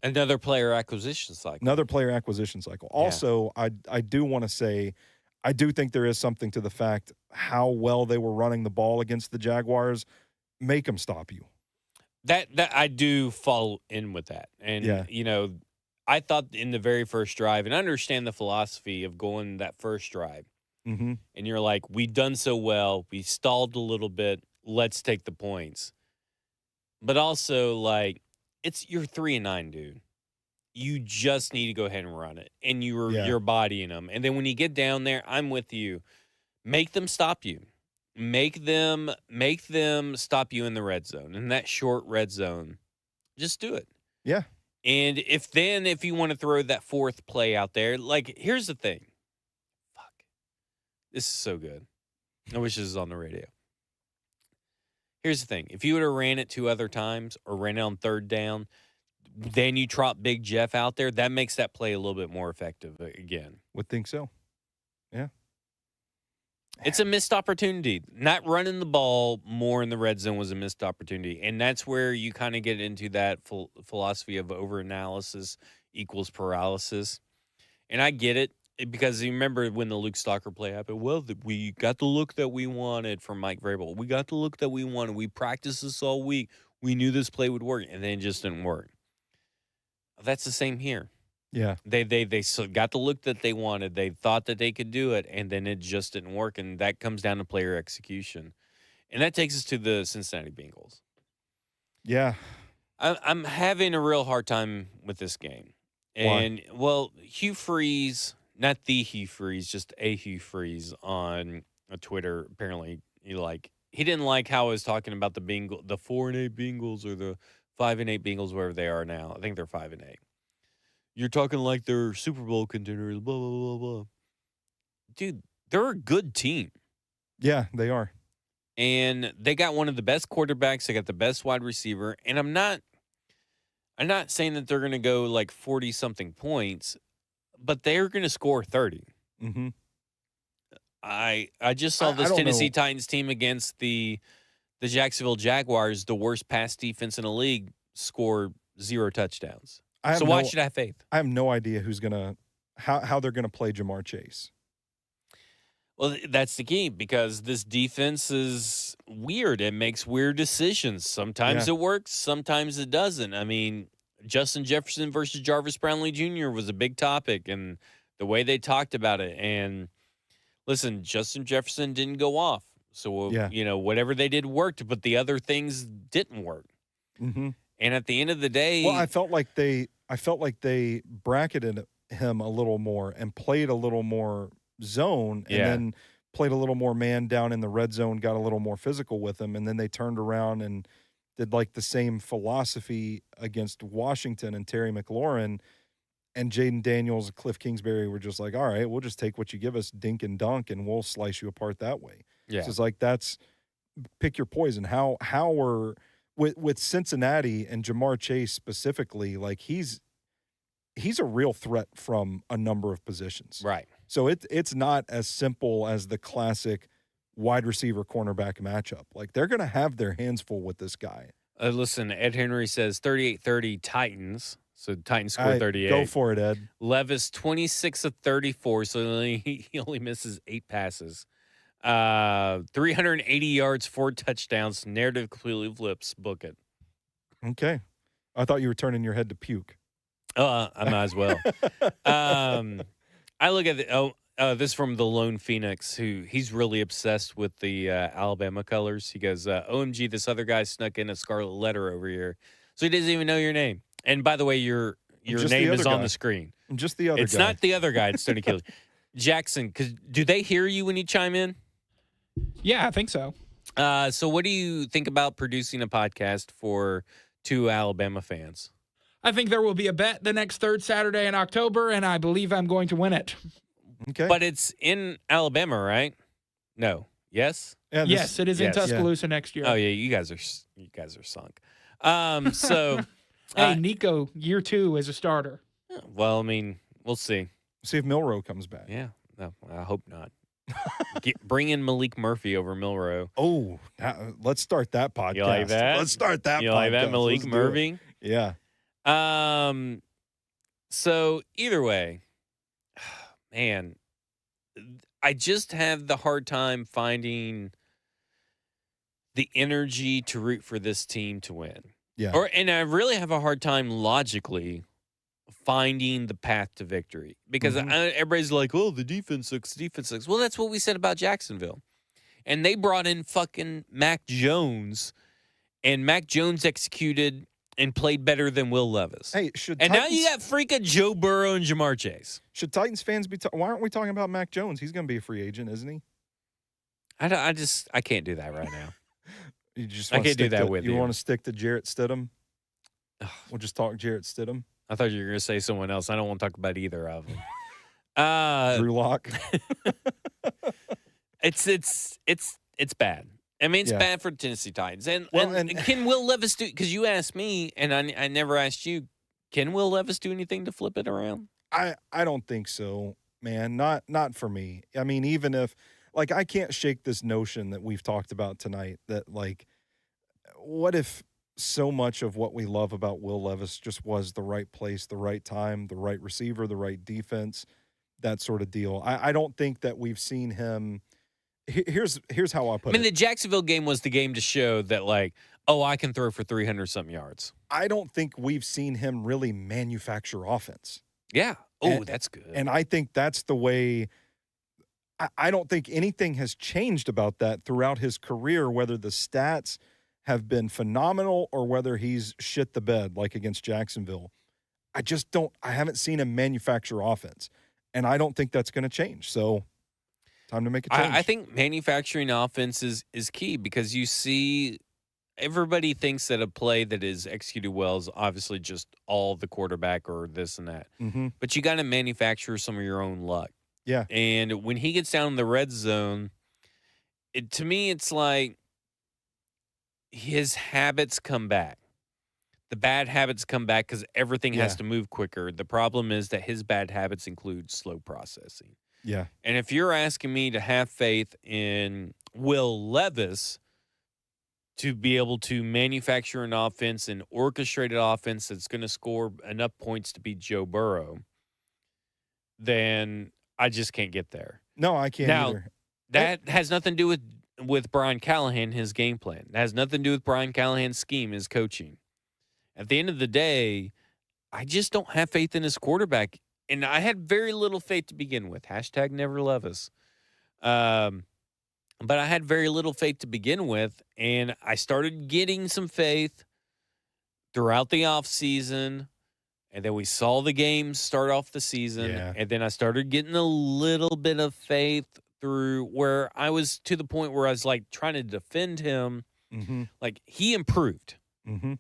Another player acquisition cycle. Yeah. Also, I do want to say, I do think there is something to the fact how well they were running the ball against the Jaguars. Make them stop you. That I do fall in with that. And, I thought in the very first drive, and I understand the philosophy of going that first drive. Mm-hmm. And you're like, we've done so well. We stalled a little bit. Let's take the points. But also, like, you're 3-9, dude. You just need to go ahead and run it. And you're bodying them. And then when you get down there, I'm with you. Make them stop you. Make them stop you in the red zone. In that short red zone. Just do it. Yeah. And if you want to throw that fourth play out there, like, here's the thing. Fuck. This is so good. I wish this was on the radio. Here's the thing. If you would have ran it 2 other times or ran it on third down, then you trot Big Jeff out there, that makes that play a little bit more effective again. Would think so. Yeah. It's a missed opportunity. Not running the ball more in the red zone was a missed opportunity. And that's where you kind of get into that philosophy of overanalysis equals paralysis. And I get it, because you remember when the Luke Stalker play happened, well, we got the look that we wanted from Mike Vrabel. We got the look that we wanted. We practiced this all week. We knew this play would work, and then it just didn't work. That's the same here. Yeah. They got the look that they wanted. They thought that they could do it, and then it just didn't work, and that comes down to player execution. And that takes us to the Cincinnati Bengals. Yeah. I'm having a real hard time with this game. And, well, Hugh Freeze, not the Hugh Freeze, just a Hugh Freeze on Twitter, apparently, he didn't like how I was talking about the 4-8 Bengals or the 5-8 Bengals, wherever they are now. I think they're 5-8. You're talking like they're Super Bowl contenders, blah, blah, blah, blah. Dude, they're a good team. Yeah, they are. And they got one of the best quarterbacks. They got the best wide receiver. And I'm not saying that they're going to go like 40-something points, but they're going to score 30. Mm-hmm. I just saw this Tennessee Titans team against the Jacksonville Jaguars, the worst pass defense in the league, score 0 touchdowns. So why should I have faith? I have no idea how they're gonna play Jamar Chase. Well, that's the key, because this defense is weird. It makes weird decisions. Sometimes it works, sometimes it doesn't. I mean, Justin Jefferson versus Jarvis Brownlee Jr. was a big topic, and the way they talked about it. And listen, Justin Jefferson didn't go off. So, whatever they did worked, but the other things didn't work. Mm-hmm. And at the end of the day, well, I felt like they bracketed him a little more and played a little more zone, and then played a little more man down in the red zone, got a little more physical with him, and then they turned around and did like the same philosophy against Washington and Terry McLaurin, and Jaden Daniels and Cliff Kingsbury were just like, all right, we'll just take what you give us, dink and dunk, and we'll slice you apart that way. Yeah. So it's like, that's pick your poison. How are with Cincinnati and Jamar Chase specifically, like he's a real threat from a number of positions. Right. So it's not as simple as the classic wide receiver cornerback matchup. Like they're going to have their hands full with this guy. Listen, Ed Henry says 38-30 Titans. So Titans scored 38. Go for it, Ed. Levis 26 of 34, so he only misses 8 passes. 380 yards, 4 touchdowns. Narrative completely flips. Book it. Okay. I thought you were turning your head to puke. I might as well. I look at this from the Lone Phoenix, who he's really obsessed with the Alabama colors. He goes, OMG, this other guy snuck in a scarlet letter over here. So he doesn't even know your name. And by the way, your name is on the screen. Just the other guy. It's not the other guy. It's Tony Kelly. Jackson, do they hear you when you chime in? Yeah, I think so. So what do you think about producing a podcast for 2 Alabama fans? I think there will be a bet the next third Saturday in October, and I believe I'm going to win it. Okay. But it's in Alabama, right? No. Yes? Yeah, Yes, it is in yes. Tuscaloosa next year. Oh yeah, you guys are sunk. So Hey, Nico, year 2 as a starter. well, I mean, we'll see. See if Milroe comes back. Yeah. No, I hope not. Bring in Malik Murphy over Milroe. Oh, let's start that podcast. You like that? Let's start that You podcast. like that, Malik Let's do it. Murphy? Yeah. So either way, man, I just have the hard time finding the energy to root for this team to win. Yeah. And I really have a hard time logically finding the path to victory because everybody's like, oh, the defense sucks. Well, that's what we said about Jacksonville. And they brought in fucking Mac Jones, and Mac Jones executed and played better than Will Levis. Hey, now you got freaking Joe Burrow and Jamar Chase. Should Titans fans be? Why aren't we talking about Mac Jones? He's going to be a free agent, isn't he? I can't do that right now. You just I wanna can't do stick that to, with you. you. Want to stick to Jarrett Stidham? We'll just talk Jarrett Stidham. I thought you were going to say someone else. I don't want to talk about either of them. Drew Lock. It's bad. I mean, it's bad for the Tennessee Titans. And can Will Levis do? Because you asked me, and I never asked you. Can Will Levis do anything to flip it around? I don't think so, man. Not for me. I mean, even if I can't shake this notion that we've talked about tonight that what if so much of what we love about Will Levis just was the right place, the right time, the right receiver, the right defense, that sort of deal. I don't think that we've seen him. Here's how I'll put it. I mean, the Jacksonville game was the game to show that, I can throw for 300-something yards. I don't think we've seen him really manufacture offense. Yeah. Oh, that's good. And I think that's the way. I don't think anything has changed about that throughout his career, whether the stats have been phenomenal or whether he's shit the bed like against Jacksonville. I haven't seen him manufacture offense, and I don't think that's going to change. So time to make a change. I think manufacturing offense is key because you see everybody thinks that a play that is executed well is obviously just all the quarterback or this and that. Mm-hmm. But you got to manufacture some of your own luck. Yeah. And when he gets down in the red zone, to me, it's like his habits come back. The bad habits come back because everything has to move quicker. The problem is that his bad habits include slow processing. Yeah. And if you're asking me to have faith in Will Levis to be able to manufacture an offense, an orchestrated offense that's going to score enough points to beat Joe Burrow, then I just can't get there. No, I can't either. That has nothing to do with Brian Callahan, his game plan. It has nothing to do with Brian Callahan's scheme, his coaching. At the end of the day, I just don't have faith in his quarterback. And I had very little faith to begin with. # never Levis. But I had very little faith to begin with. And I started getting some faith throughout the offseason. And then we saw the games start off the season. Yeah. And then I started getting a little bit of faith through where I was to the point where I was trying to defend him. Mm-hmm. He improved. Mm-hmm.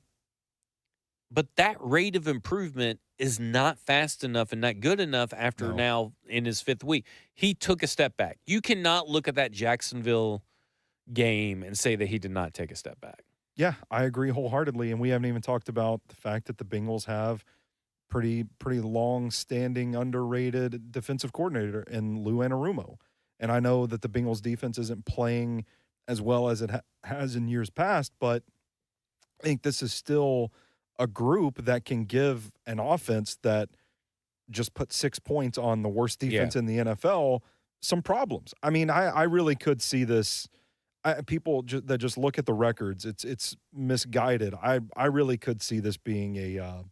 But that rate of improvement is not fast enough and not good enough after now in his 5th week. He took a step back. You cannot look at that Jacksonville game and say that he did not take a step back. Yeah, I agree wholeheartedly, and we haven't even talked about the fact that the Bengals have pretty long-standing, underrated defensive coordinator in Lou Anarumo. And I know that the Bengals defense isn't playing as well as it has in years past, but I think this is still a group that can give an offense that just put 6 points on the worst defense in the NFL some problems. I mean, I really could see this. People that just look at the records, it's misguided. I really could see this being a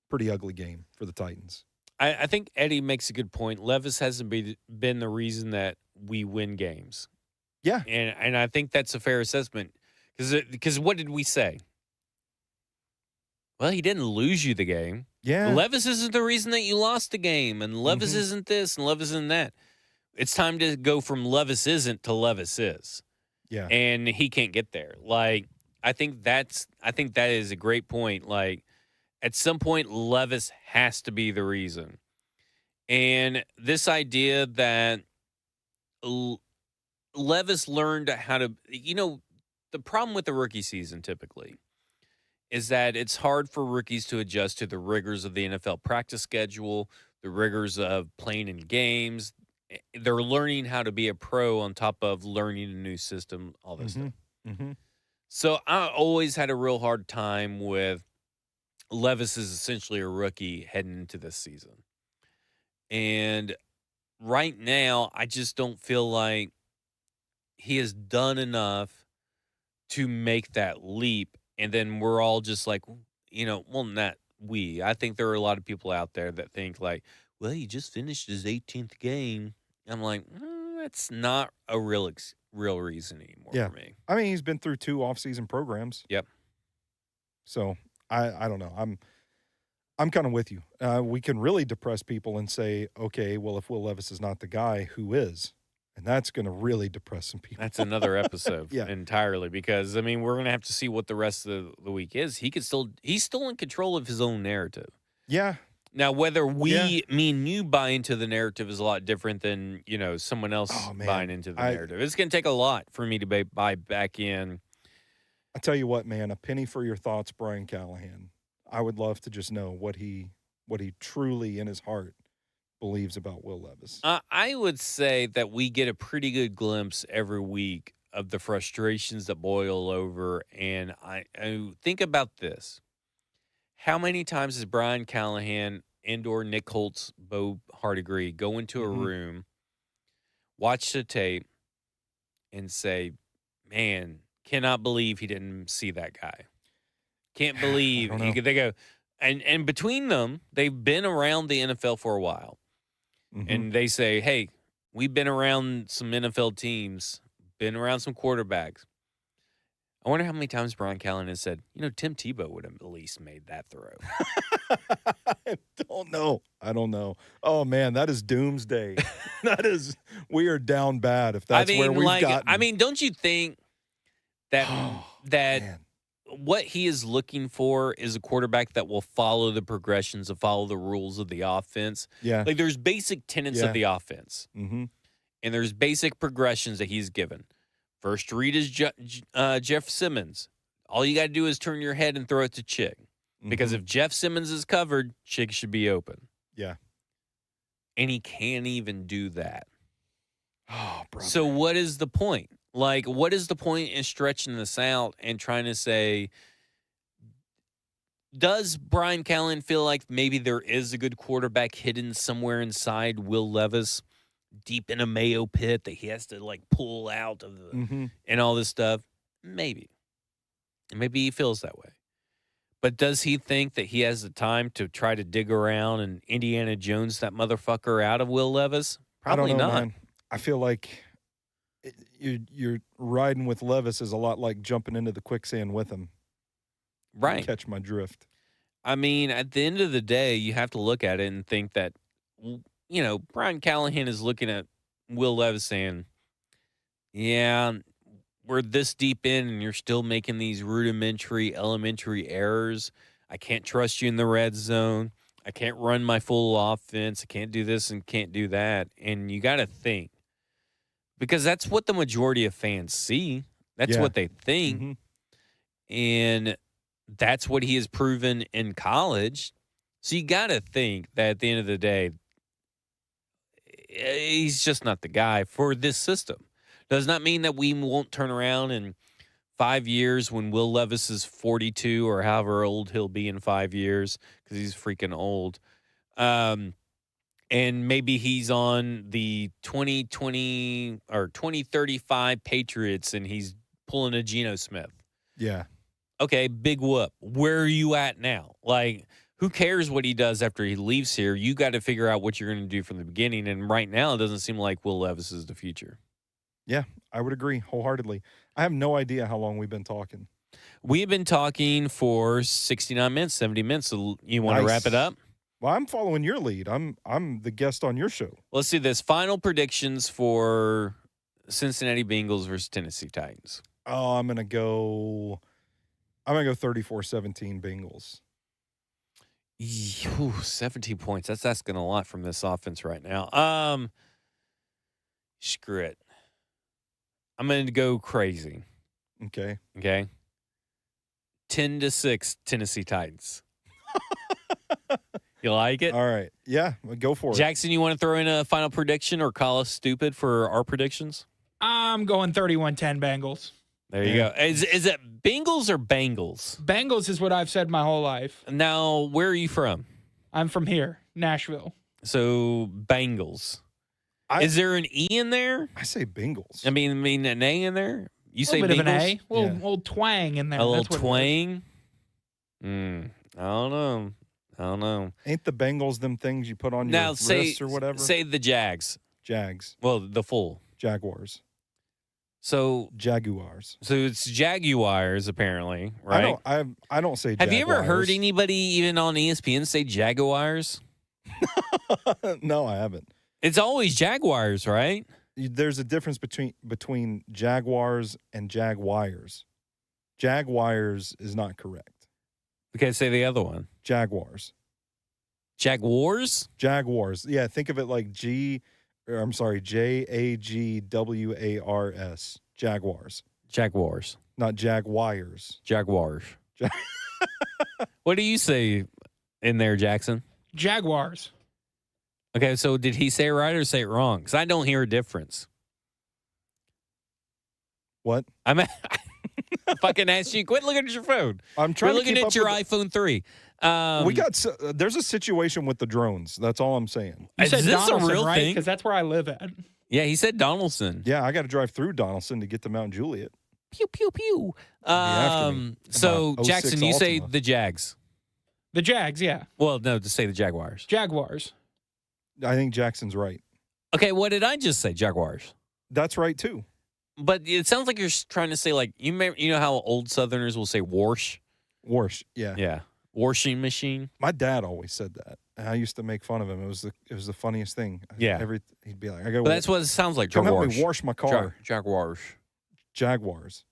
pretty ugly game for the Titans. I think Eddie makes a good point. Levis hasn't been the reason that we win games. Yeah. And I think that's a fair assessment. Because what did we say? Well, he didn't lose you the game. Yeah. Levis isn't the reason that you lost the game, and Levis isn't this, and Levis isn't that. It's time to go from Levis isn't to Levis is. Yeah. And he can't get there. Like, I think that is a great point. Like, at some point, Levis has to be the reason. And this idea that Levis learned how to, the problem with the rookie season typically is that it's hard for rookies to adjust to the rigors of the NFL practice schedule, the rigors of playing in games. They're learning how to be a pro on top of learning a new system, all this stuff. So I always had a real hard time with Levis is essentially a rookie heading into this season. And right now, I just don't feel like he has done enough to make that leap. And then we're all just like, well, not we. I think there are a lot of people out there that think like, well, he just finished his 18th game. I'm like, that's not a real reason anymore for me. I mean, he's been through 2 offseason programs. Yep. So I don't know. I'm kind of with you. We can really depress people and say, okay, well, if Will Levis is not the guy, who is? And that's going to really depress some people. That's another episode entirely because, I mean, we're going to have to see what the rest of the week is. He's still in control of his own narrative. Yeah. Now, whether me and you buy into the narrative is a lot different than, someone else buying into the narrative. It's going to take a lot for me to buy back in. I tell you what, man, a penny for your thoughts, Brian Callahan. I would love to just know what he truly in his heart believes about Will Levis. I would say that we get a pretty good glimpse every week of the frustrations that boil over. And I think about this. How many times has Brian Callahan and/or Nick Holtz, Bo Hardigree, go into a room, watch the tape, and say, man, cannot believe he didn't see that guy. Can't believe they go. And between them, they've been around the NFL for a while. And they say, hey, we've been around some NFL teams, been around some quarterbacks. I wonder how many times Brian Callahan has said, Tim Tebow would have at least made that throw. I don't know. Oh, man, that is doomsday. We are down bad if that's where we've gotten. I mean, don't you think that what he is looking for is a quarterback that will follow the progressions and follow the rules of the offense? Yeah. Like, there's basic tenets of the offense. And there's basic progressions that he's given. First read is Jeff Simmons. All you got to do is turn your head and throw it to Chig. Because if Jeff Simmons is covered, Chig should be open. Yeah. And he can't even do that. Oh, brother. So what is the point? Like, what is the point in stretching this out and trying to say, does Brian Callahan feel like maybe there is a good quarterback hidden somewhere inside Will Levis, deep in a Mayo pit that he has to, like, pull out of the and all this stuff? Maybe. Maybe he feels that way. But does he think that he has the time to try to dig around and Indiana Jones that motherfucker out of Will Levis? Probably I don't know, not. Man. I feel like you're riding with Levis is a lot like jumping into the quicksand with him. Right. You catch my drift. I mean, at the end of the day, you have to look at it and think that, Brian Callahan is looking at Will Levis saying, yeah, we're this deep in and you're still making these elementary errors. I can't trust you in the red zone. I can't run my full offense. I can't do this and can't do that. And you got to think. Because that's what the majority of fans see. That's what they think. And that's what he has proven in college. So you got to think that at the end of the day, he's just not the guy for this system. Does not mean that we won't turn around in 5 years when Will Levis is 42 or however old he'll be in 5 years because he's freaking old. And maybe he's on the 2020 or 2035 Patriots and he's pulling a Geno Smith. Yeah. Okay, big whoop. Where are you at now? Like, who cares what he does after he leaves here? You got to figure out what you're going to do from the beginning. And right now, it doesn't seem like Will Levis is the future. Yeah, I would agree wholeheartedly. I have no idea how long we've been talking. We've been talking for 69 minutes, 70 minutes. So you want to wrap it up? Well, I'm following your lead. I'm the guest on your show. Let's do this. Final predictions for Cincinnati Bengals versus Tennessee Titans. Oh, I'm gonna go 34-17 Bengals. Ooh, 17 points. That's asking a lot from this offense right now. Screw it. I'm going to go crazy. Okay. 10-6 Tennessee Titans. You like it? All right. Yeah, go for it. Jackson, you want to throw in a final prediction or call us stupid for our predictions? I'm going 31-10 Bengals. There you go. Is it Bengals or Bengals? Bengals is what I've said my whole life. Now, where are you from? I'm from here, Nashville. So, Bengals. Is there an E in there? I say Bengals. I mean an A in there? You say a bit Bengals? of an A. A little twang in there. A little That's what twang? I don't know. Ain't the Bengals them things you put on your wrist or whatever? Say the Jags. Jags. Well, the full. Jaguars. So Jaguars. So it's Jaguars, apparently, right? I don't say Jaguars. Have you ever heard anybody even on ESPN say Jaguars? No, I haven't. It's always Jaguars, right? There's a difference between Jaguars and Jaguars. Jaguars is not correct. Okay, say the other one. Jaguars. Jaguars? Jaguars. Yeah, think of it like Jagwars. Jaguars. Jaguars. Not Jaguars. Jaguars. What do you say in there, Jackson? Jaguars. Okay, so did he say it right or say it wrong? Because I don't hear a difference. What? I fucking asked you. Quit looking at your phone. I'm trying. We're looking at your iPhone 3. There's a situation with the drones. That's all I'm saying. You said Is this a Donaldson, real right? thing? Because that's where I live at. Yeah, he said Donaldson. Yeah, I got to drive through Donaldson to get to Mount Juliet. Pew, pew, pew. after me. So, My 06 Jackson, you say Altima. the Jags. The Jags, yeah. Well, no, just say the Jaguars. Jaguars. I think Jackson's right. Okay, what did I just say? Jaguars. That's right too. But it sounds like you're trying to say, like, you know how old Southerners will say wash? Warsh, yeah. Yeah. Washing machine. My dad always said that, and I used to make fun of him. It was the funniest thing. Yeah. He'd be like, "I go." But that's what it sounds like. Come help Jaguars. me wash my car. Jaguars. Jaguars.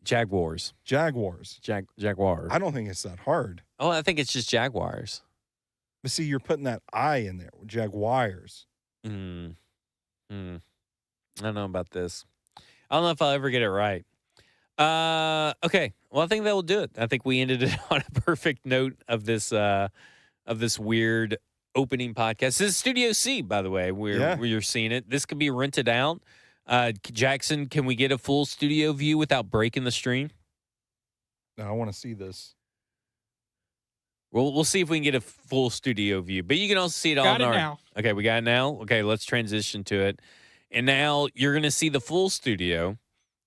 Jaguars. Jaguars. Jaguars. I don't think it's that hard. Oh, I think it's just Jaguars. But see, you're putting that I in there. Jaguars. I don't know about this. I don't know if I'll ever get it right. Okay. Well, I think that will do it. I think we ended it on a perfect note of this weird opening podcast. This is Studio C, by the way. Where you're seeing it. This could be rented out. Jackson, can we get a full studio view without breaking the stream? No, I want to see this. We'll see if we can get a full studio view. But you can also see it Got on it our. now. Okay, we got it now. Okay, let's transition to it. And now you're going to see the full studio.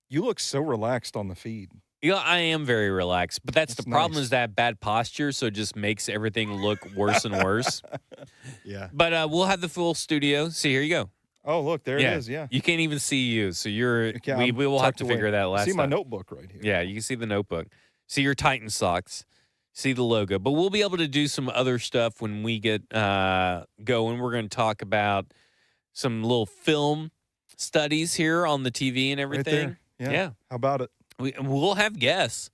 You look so relaxed on the feed. Yeah, I am very relaxed, but that's the problem nice. is that bad posture, so it just makes everything look worse and worse. Yeah. But we'll have the full studio. See, here you go. Oh, look, there it is. Yeah. You can't even see you, so you're. Okay, we will have tucked to away. figure that last. See my time. notebook right here. Yeah, you can see the notebook. See your Titan socks. See the logo. But we'll be able to do some other stuff when we get going. We're going to talk about some little film studies here on the TV and everything. Right there. Yeah. How about it? We'll have guests.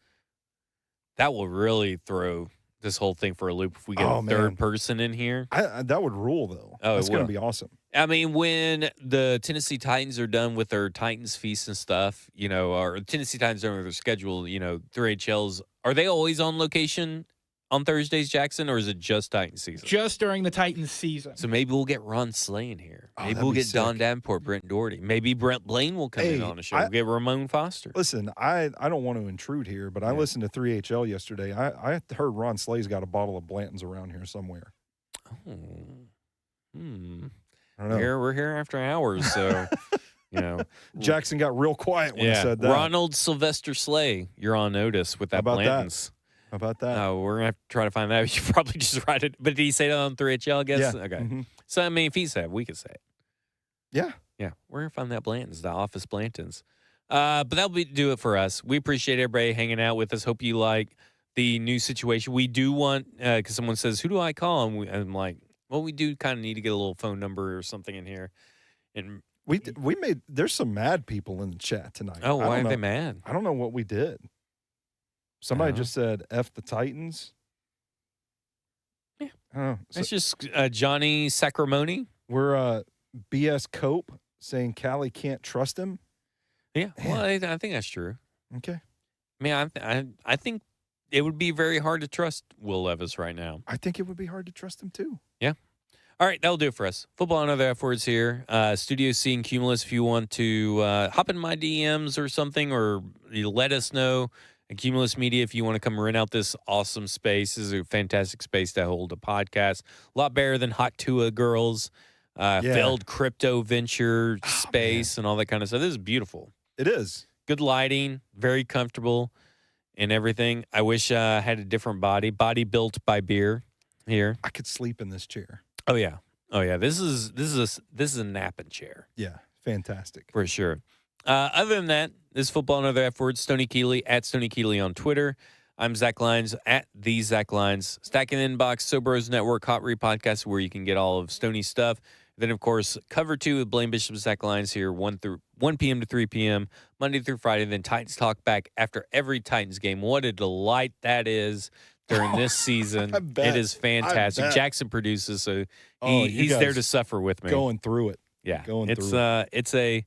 That will really throw this whole thing for a loop if we get a third person in here. That would rule, though. Oh, it That's going will. to be awesome. I mean, when the Tennessee Titans are done with their Titans feast and stuff, or Tennessee Titans are on their schedule, 3HLs, are they always on location on Thursdays, Jackson, or is it just Titans season? Just during the Titans season. So maybe we'll get Ron Slay in here. Oh, Maybe that'd we'll be get Don sick. Davenport, Brent Doherty. Maybe Brent Blaine will come in Hey, on the show. We'll get Ramon Foster. Listen, I don't want to intrude here, but I listened to 3HL yesterday. I heard Ron Slay's got a bottle of Blanton's around here somewhere. Oh. I don't know. We're here after hours, so Jackson got real quiet when he said that. Ronald Sylvester Slay, you're on notice with that How about that? Blanton's. How about that? We're gonna have to try to find that. You should probably just write it. But did he say that on 3HL? I guess. Yeah. Okay. Mhm. So I mean, if he said it, we could say it. Yeah. Yeah, we're gonna find that Blanton's, the office Blanton's. But that'll do it for us. We appreciate everybody hanging out with us. Hope you like the new situation. We do want because someone says, "Who do I call?" And I'm like, well, we do kind of need to get a little phone number or something in here. And We made there's some mad people in the chat tonight. oh, I why don't are they know- mad? I don't know what we did. Somebody Uh-huh. just said F the Titans. Yeah. I don't know. It's just Johnny Sacramone. We're BS Cope saying Callie can't trust him. Yeah, well, I think that's true. Okay. I mean, I think it would be very hard to trust Will Levis right now. I think it would be hard to trust him too. All right, that'll do it for us. Football and Other F words here. Studio C and Cumulus, if you want to hop in my DMs or something, or you let us know. And Cumulus Media, if you want to come rent out this awesome space. This is a fantastic space to hold a podcast. A lot better than Hot Tua Girls, failed crypto venture space, and all that kind of stuff. This is beautiful. It is. Good lighting, very comfortable, and everything. I wish I had a different body built by beer here. I could sleep in this chair. Oh yeah. This is a napping chair Yeah. Fantastic. for sure. Other than that, this is Football and Other F words. Stoney Keeley at Stoney Keeley on Twitter. I'm Zach Lyons at the Zach Lyons. Stacking Inbox, Sobros Network, Hot Read Podcast, where you can get all of Stoney's stuff. Then, of course, Cover 2 with Blaine Bishop, Zach Lyons here, 1 p.m. to 3 p.m., Monday through Friday. Then Titans Talk back after every Titans game. What a delight that is during this season. I bet. It is fantastic. I bet. Jackson produces, so You he's there guys to suffer with me. going through it. Yeah, going it's through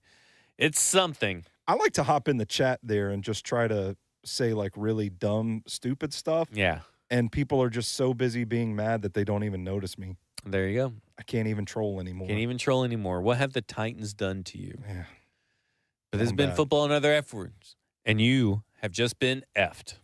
it's something. I like to hop in the chat there and just try to say like really dumb, stupid stuff. Yeah, And people are just so busy being mad that they don't even notice me. there you go. I can't even troll anymore. Can't even troll anymore. What have the Titans done to you? Yeah. But this has I'm been bad. Football and Other F words, and you have just been effed.